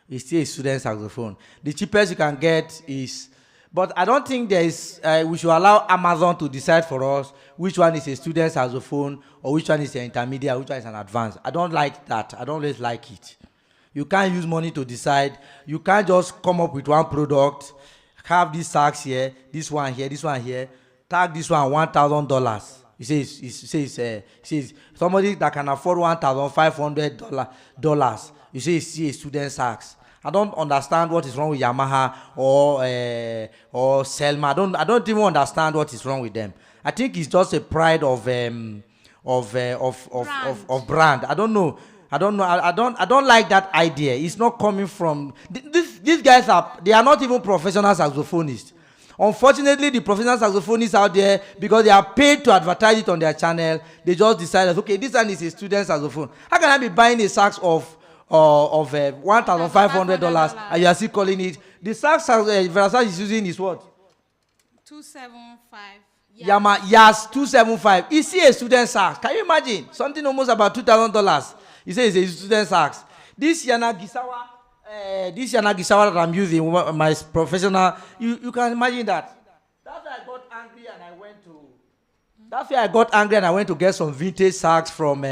It's still a student saxophone. The cheapest you can get is, but I don't think there is, we should allow Amazon to decide for us which one is a student saxophone or which one is an intermediate, which one is an advanced. I don't like that. I don't always like it. You can't use money to decide. You can't just come up with one product, have this sax here, this one here, tag this one $1,000. He says somebody that can afford $1,500. You say it's a student sax. I don't understand what is wrong with Yamaha or Selma. I don't even understand what is wrong with them. I think it's just a pride of brand. I don't know. I don't like that idea. It's not coming from these guys they are not even professional saxophonists. Unfortunately, the professional saxophonists out there, because they are paid to advertise it on their channel, they just decided, okay, this one is a student saxophone. How can I be buying a sax of $1,500 and you are still calling it? The sax Versace is using is what? 275. Yamaha, yes, 275. Is he a student sax? Can you imagine? Something almost about $2,000. He says it's a student sax. This Yanagisawa that I'm using, my professional, you can imagine that. That's why I got angry and I went to get some vintage sax from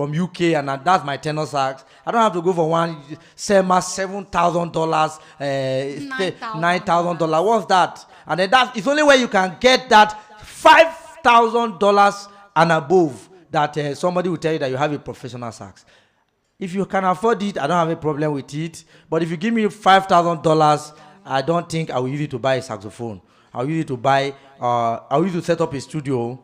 UK, and that's my tenor sax. I don't have to go for one $7,000, $9,000. What's that? And then it's only where you can get that $5,000 and above that somebody will tell you that you have a professional sax. If you can afford it, I don't have a problem with it. But if you give me $5,000, I don't think I will use it to buy a saxophone. I'll use it to set up a studio.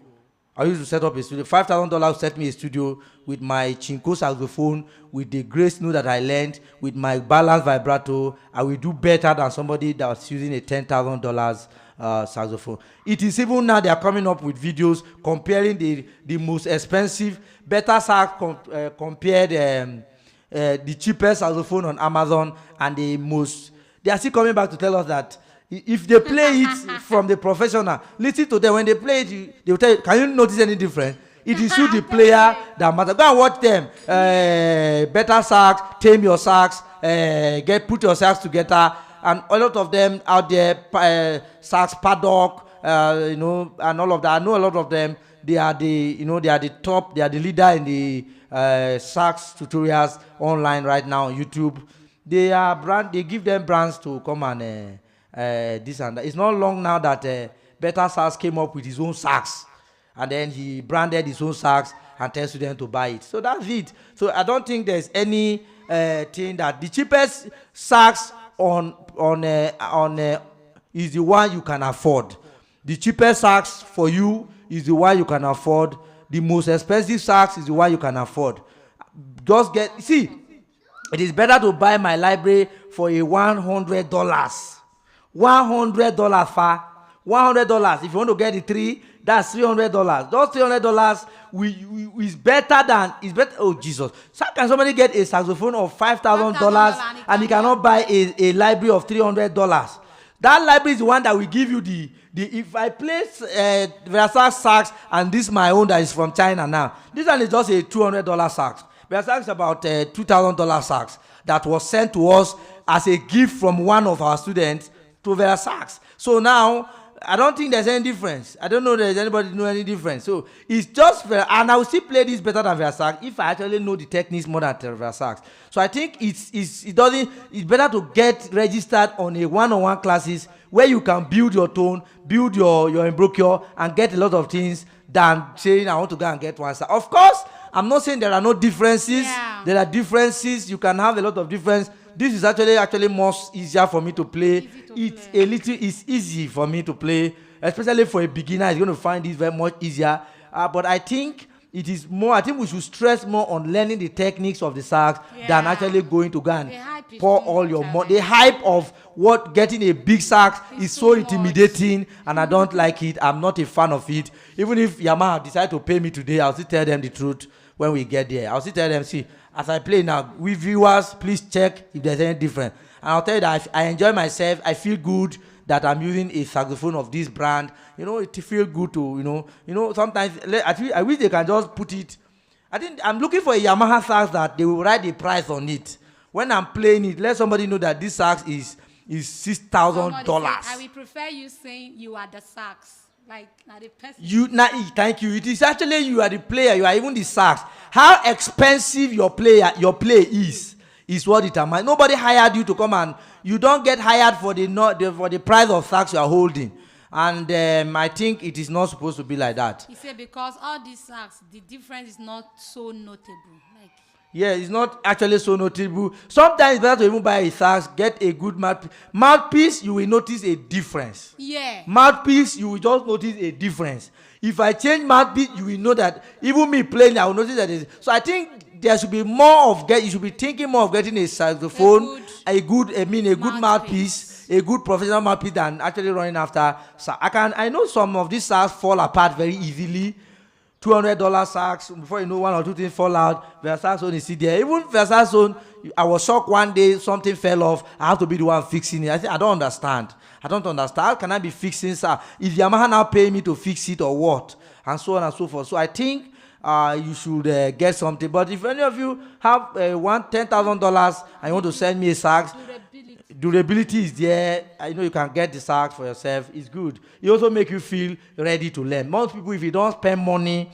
$5,000 will set me a studio with my Chinko saxophone, with the grace note that I learned, with my balanced vibrato. I will do better than somebody that's using a $10,000 saxophone. It is even now they are coming up with videos comparing the most expensive, better sax compared the cheapest saxophone on Amazon and the most. They are still coming back to tell us that if they play it from the professional, listen to them. When they play it, they will tell you, can you notice any difference? It is you, the player, that matters. Go and watch them. Better sax, tame your sax, put your sax together. And a lot of them out there, sax paddock, and all of that. I know a lot of them. They are the top. They are the leader in the sax tutorials online right now on YouTube. They give them brands to come and this and that. It's not long now that Better Sax came up with his own sax, and then he branded his own sax and tells them to buy it. So that's it. So I don't think there's any thing that the cheapest sax is the one you can afford. The cheapest sax for you is the one you can afford. The most expensive sax is the one you can afford. It is better to buy my library for a $100. $100 for $100. If you want to get the 3, that's $300. Those $300 is better. Oh Jesus! So can somebody get a saxophone of $5,000 and he cannot buy a library of $300? That library is the one that will give you the if I place Versace sax and this my own that is from China now. This one is just a $200 sax. Versace is about $2,000 sax that was sent to us as a gift from one of our students to Versace. So now I don't think there's any difference. I don't know if there's anybody know any difference. So it's just and I will still play this better than Versace if I actually know the techniques more than Versace. So I think it's better to get registered on a one-on-one classes where you can build your tone, build your embrocure, and get a lot of things than saying I want to go and get one sax. Of course, I'm not saying there are no differences. Yeah. There are differences. You can have a lot of difference. This is actually more easier for me to play. It's easy for me to play, especially for a beginner. It's going to find this very much easier. But I think it is more. I think we should stress more on learning the techniques of the sax than actually going to go and pour all your money. The hype of what getting a big sax is so intimidating, and I don't like it. I'm not a fan of it. Even if Yamaha decide to pay me today, I'll still tell them the truth when we get there. I'll still tell them, see, as I play now, we viewers, please check if there's any difference. And I'll tell you that I enjoy myself. I feel good that I'm using a saxophone of this brand. You know, it feels good to, sometimes I wish they can just put it. I think I'm looking for a Yamaha sax that they will write the price on it. When I'm playing it, let somebody know that this sax is $6,000. I will prefer you saying you are the sax. Like, not the person. Thank you. It is actually you are the player. You are even the sax. How expensive your play is what determines. Nobody hired you to come and you don't get hired for the price of sax you are holding. And I think it is not supposed to be like that. He said because all these sax, the difference is not so notable. Like. Yeah, it's not actually so notable. Sometimes it's better to even buy a sax, get a good mouthpiece. Mouthpiece, you will notice a difference. Yeah. Mouthpiece, you will just notice a difference. If I change mouthpiece, you will know that even me playing, I will notice that. So I think there should be more of you should be thinking more of getting a saxophone, a good mouthpiece, a good professional mouthpiece than actually running after. So I know some of these sax fall apart very easily. $200 sax, before you know one or two things fall out, Versace is still there. Even Versace, I was shocked one day, something fell off, I have to be the one fixing it. I don't understand. How can I be fixing sax? If Yamaha now pay me to fix it or what? And so on and so forth. So I think you should get something. But if any of you have $10,000 and you want to send me a sax, durability is there. I know you can get the sax for yourself. It's good. It also make you feel ready to learn. Most people, if you don't spend money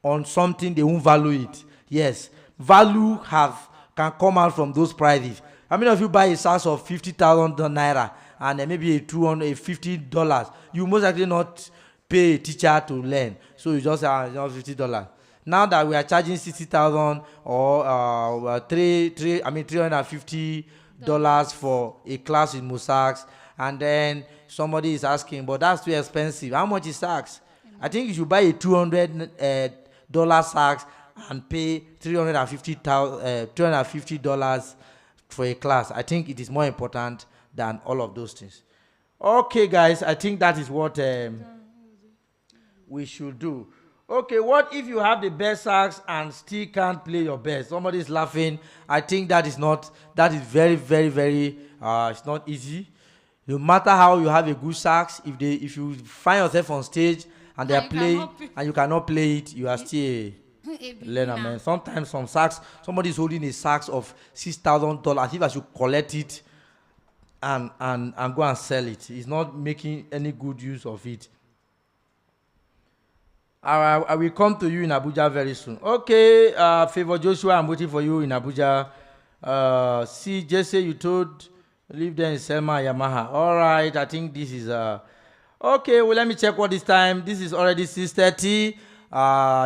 on something, they won't value it. Yes, value can come out from those prices. How many of you buy a sax of 50,000 naira and then maybe $50? You most likely not pay a teacher to learn. So you just have $50. Now that we are charging 60,000 or $350 for a class in MOSAX, and then somebody is asking, but that's too expensive. How much is sax? I think you should buy a $200 sax and pay $350 for a class. I think it is more important than all of those things. Okay, guys, I think that is what we should do. Okay, what if you have the best sax and still can't play your best? Somebody is laughing. I think that is very, very, very, it's not easy. No matter how you have a good sax, if you find yourself on stage and they are playing and you cannot play it, you are still a learner, man. Sometimes somebody is holding a sax of $6,000. I think I should collect it and go and sell it. He's not making any good use of it. I will come to you in Abuja very soon. Okay, Favor Joshua, I'm waiting for you in Abuja. See, Jesse, you told leave them in Selma Yamaha. All right, I think this is okay. Well, let me check what this time. This is already 6:30.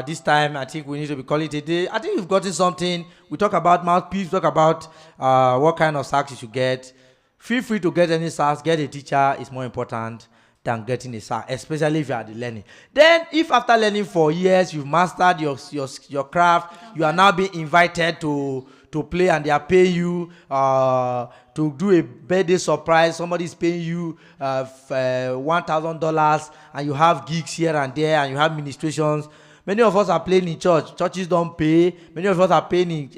This time I think we need to be calling it a day. I think we've gotten something. We talk about mouthpiece. Talk about what kind of sax you should get. Feel free to get any sax. Get a teacher. It's more important than getting a sax, especially if you are the learning. Then, if after learning for years you've mastered your craft, you are now being invited to play and they are paying you to do a birthday surprise. Somebody is paying you $1,000 and you have gigs here and there and you have ministrations. Many of us are playing in church. Churches don't pay. Many of us are playing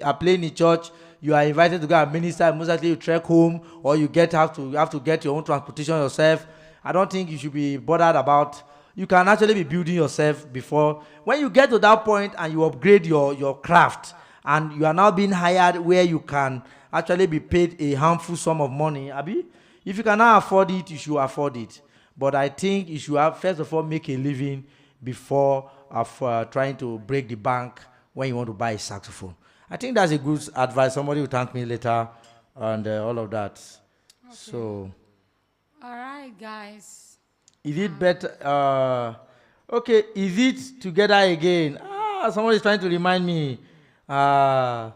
in church. you are invited to go and minister, most likely you trek home, or you have to get your own transportation yourself. I don't think you should be bothered about. You can actually be building yourself before. When you get to that point and you upgrade your craft, and you are now being hired where you can actually be paid a handful sum of money, Abi, if you cannot afford it, you should afford it. But I think you should have, first of all, make a living before trying to break the bank when you want to buy a saxophone. I think that's a good advice. Somebody will thank me later and all of that. Okay. So. All right, guys. Is it better? Okay, is it together again? Somebody is trying to remind me. I'm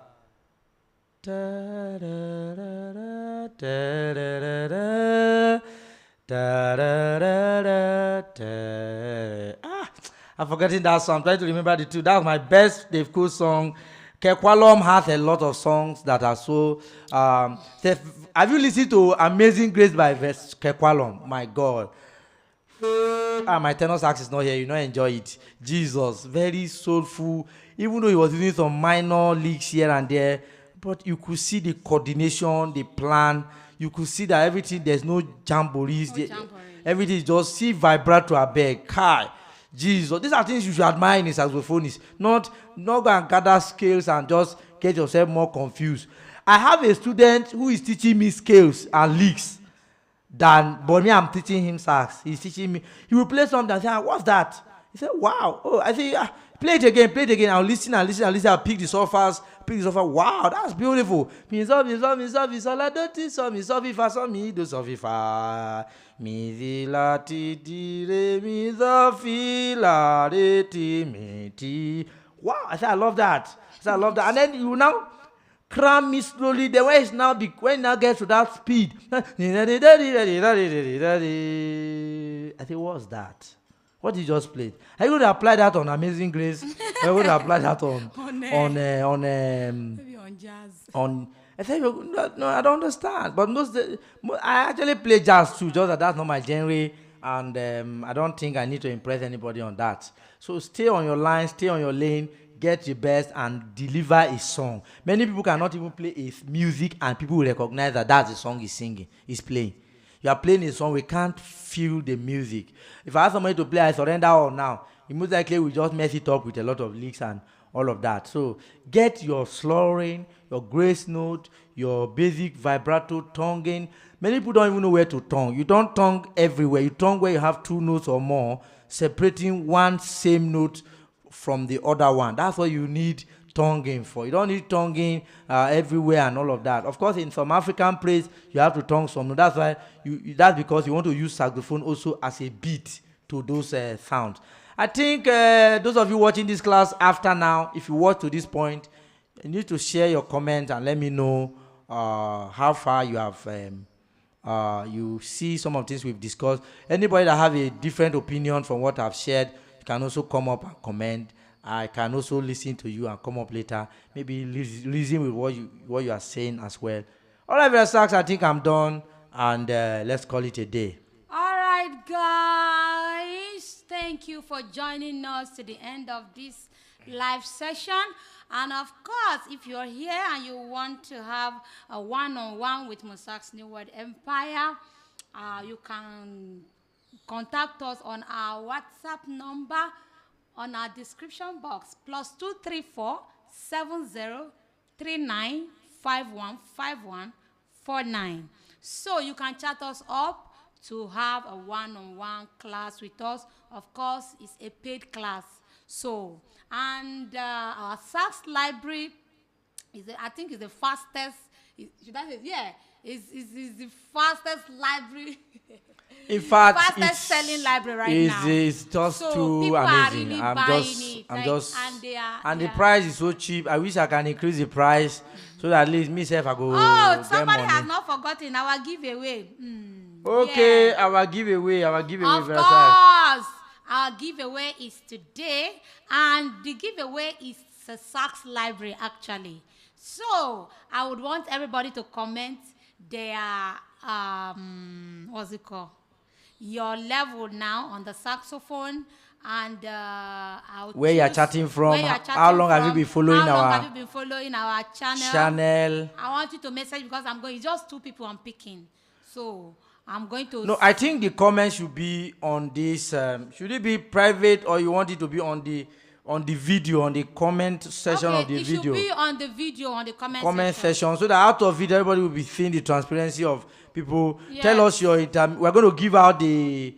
forgetting that song. I'm trying to remember the two. That's my best Dave Cool song. Kekwalom has a lot of songs that are so. Have you listened to Amazing Grace by Kekwalom? My God. My tenor sax is not here. You don't enjoy it. Jesus, very soulful. Even though he was using some minor leaks here and there, but you could see the coordination, the plan. You could see that everything. There's no jamborees. Everything is just see vibrato abeg. Kai, Jesus. These are things you should admire in a saxophonist. Not go and gather scales and just get yourself more confused. I have a student who is teaching me scales and licks. But me, I'm teaching him sax. He's teaching me. He will play something and say, what's that? He said, wow. Oh, I say, play it again. I'll listen. I'll pick the surface. Wow, that's beautiful. Mi sol, la do ti sol, mi sol, fa sol, mi do sol, fa. Mi di la ti di re, mi sol, fi la re ti mi ti. Wow, I said, I love that. And then you now cram me slowly. Then when it now gets to that speed, I say, what's that? What did you just play? Are you going to apply that on Amazing Grace? Are you going to apply that maybe on jazz? I said, no, I don't understand. But I actually play jazz too, just that's not my genre, and I don't think I need to impress anybody on that. So stay on your line, stay on your lane. Get your best and deliver a song. Many people cannot even play a music and people will recognize that that's the song he's singing, he's playing. You are playing a song, we can't feel the music. If I ask somebody to play I Surrender All now, he most likely will just mess it up with a lot of licks and all of that. So get your slurring, your grace note, your basic vibrato, tonguing. Many people don't even know where to tongue. You don't tongue everywhere. You tongue where you have two notes or more, separating one same note from the other one. That's what you need tonguing for. You don't need tonguing everywhere and all of that. Of course, in some African praise, you have to tongue some. That's why that's because you want to use saxophone also as a beat to those sounds. I think those of you watching this class after now, if you watch to this point, you need to share your comment and let me know how far you have. You see some of the things we've discussed. Anybody that have a different opinion from what I've shared, can also come up and comment. I can also listen to you and come up later. Maybe listen with what you are saying as well. All right, Versax, I think I'm done, and let's call it a day. All right, guys. Thank you for joining us to the end of this live session. And of course, if you're here and you want to have a one-on-one with MOSAX New World Empire, you can contact us on our WhatsApp number on our description box, +234 7039 515149. So you can chat us up to have a one-on-one class with us. Of course, it's a paid class. So, and our sax library I think is the fastest. Should I say? Yeah, is the fastest library. In fact, fastest selling library now. It's just so too amazing. Really and the price is so cheap. I wish I can increase the price so that at least myself I go. Oh, somebody has not forgotten our giveaway. Okay, yeah. Our giveaway. Of course, our giveaway is today, and the giveaway is the sax library actually. So I would want everybody to comment their what's it called? Your level now on the saxophone, and I'll Where you are choose chatting from, where you are how chatting long have you from, been following how long our have you been following our channel? I want you to message because I'm going. It's just 2 people I'm picking, so I'm going to. No, I think the comments should be on this. Should it be private or you want it to be on the video, on the comment section Okay, of the it video? should be on the video, on the comment Section, so that out of it everybody will be seeing the transparency of people. Tell Yes. us your we're going to give out the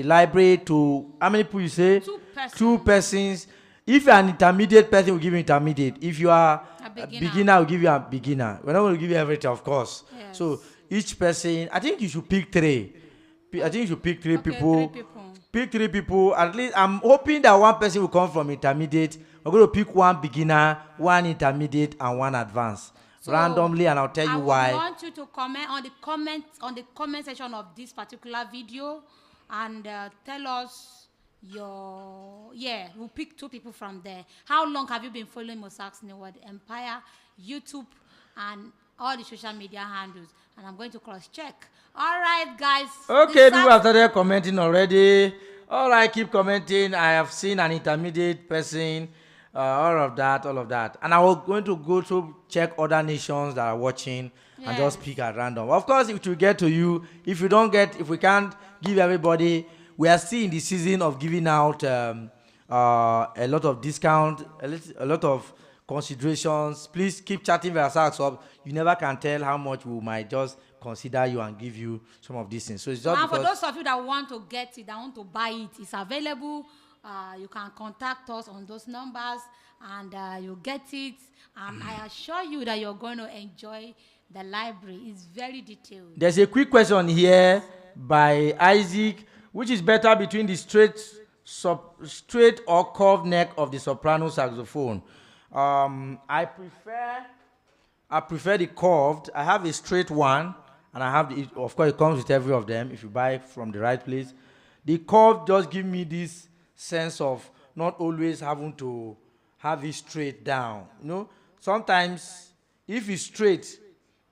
library to how many people you say? 2 persons. 2 persons. If you're an intermediate person, we'll give you intermediate. If you are A beginner, we'll give you a beginner. We're not going to give you everything, of course. Yes. So each person, I think you should pick 3. I think you should pick 3 Okay, people. 3 people. Pick 3 people. At least I'm hoping that 1 person will come from intermediate. We're going to pick 1 beginner, 1 intermediate, and 1 advanced. So, randomly, and I'll tell you why. I want you to comment on the comment section of this particular video, and tell us we'll pick 2 people from there. How long have you been following MOSAX Newworld Empire, YouTube, and all the social media handles? And I'm going to cross-check. All right, guys. Okay, people have started commenting already. All right, keep commenting. I have seen an intermediate person. All of that. And I was going to go to check other nations that are watching and just pick at random. Of course, it will get to you. If we can't give everybody, we are still in the season of giving out a lot of discount, a lot of considerations. Please keep chatting via Sax up. You never can tell how much we might just consider you and give you some of these things. So it's just and for those of you that want to get it, that want to buy it, it's available. You can contact us on those numbers, and you'll get it. And I assure you that you're going to enjoy the library. It's very detailed. There's a quick question here by Isaac. Which is better between the straight or curved neck of the soprano saxophone? I prefer the curved. I have a straight one, and I have of course it comes with every of them if you buy from the right place. The curved just give me this sense of not always having to have it straight down. Sometimes if it's straight,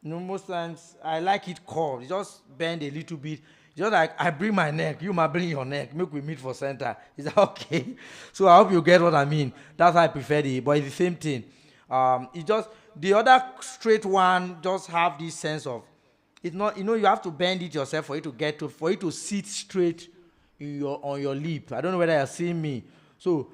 most times I like it curved. You just bend a little bit. Just like I bring my neck, you might bring your neck. Make we meet for center. Is that okay? So I hope you get what I mean. That's how I prefer but it's the same thing. It just the other straight one just have this sense of it's not. You have to bend it yourself for it to sit straight on your lip. I don't know whether you're seeing me. So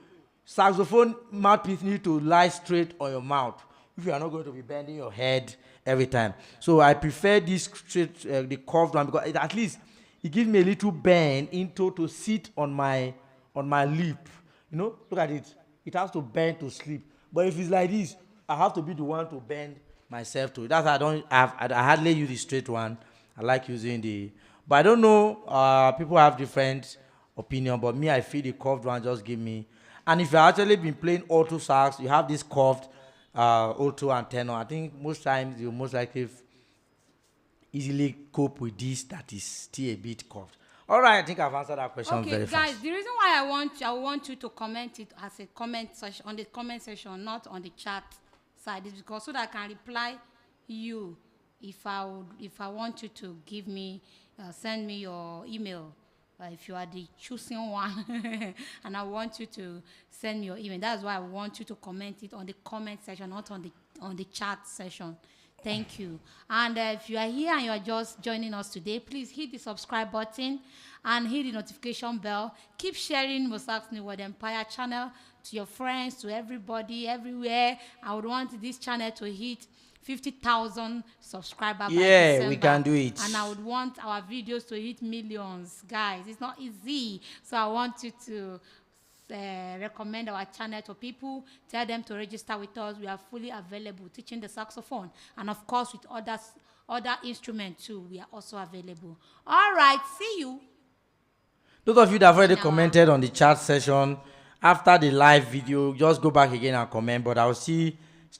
saxophone mouthpiece need to lie straight on your mouth if you are not going to be bending your head every time. So I prefer this straight, the curved one, because at least it gives me a little bend to sit on my lip. Look at it. It has to bend to sleep. But if it's like this, I have to be the one to bend myself to it. That's why I hardly use the straight one. I like using but I don't know. People have different opinion, but me, I feel the curved one just give me. And if you actually been playing alto sax, you have this curved alto and tenor. I think most times you most likely easily cope with this that is still a bit curved. All right, I think I've answered that question very fast. Okay, guys, the reason why I want you to comment it as a comment section on the comment section, not on the chat side, is because so that I can reply you if I want you to give me send me your email. If you are the choosing one, and I want you to send me your email. That's why I want you to comment it on the comment section, not on the chat session. Thank you. And if you are here and you are just joining us today, please hit the subscribe button and hit the notification bell. Keep sharing MOSAX Newworld Empire channel to your friends, to everybody, everywhere. I would want this channel to hit 50,000 subscribers by December. We can do it. And I would want our videos to hit millions. Guys, it's not easy. So I want you to recommend our channel to people. Tell them to register with us. We are fully available teaching the saxophone. And of course, with other instruments too, we are also available. All right, see you. Those of you that have already commented on the chat session, after the live video, just go back again and comment. But I'll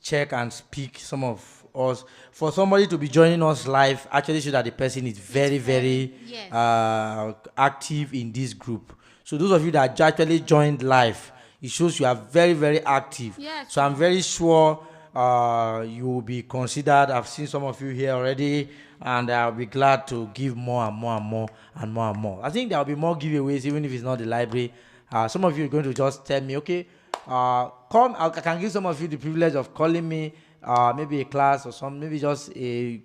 check and speak some of us. For somebody to be joining us live, actually show that the person is very, very active in this group. So those of you that actually joined live, it shows you are very, very active. Yes. So I'm very sure you will be considered. I've seen some of you here already, and I'll be glad to give more and more and more and more and more. I think there will be more giveaways, even if it's not the library. Some of you are going to just tell me, okay, come. I can give some of you the privilege of calling me, maybe a class or something, maybe just we're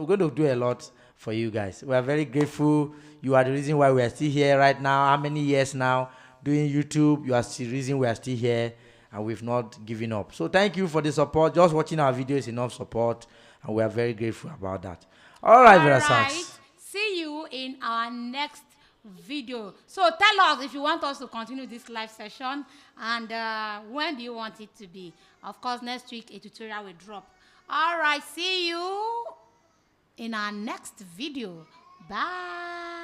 going to do a lot for you guys. We are very grateful. You are the reason why we are still here right now. How many years now doing YouTube? You are the reason we are still here, and we've not given up. So thank you for the support. Just watching our videos is enough support, and we are very grateful about that. All right, Vera Sax. See you in our next video. So tell us if you want us to continue this live session, and when do you want it to be? Of course, next week a tutorial will drop. All right, see you in our next video. Bye.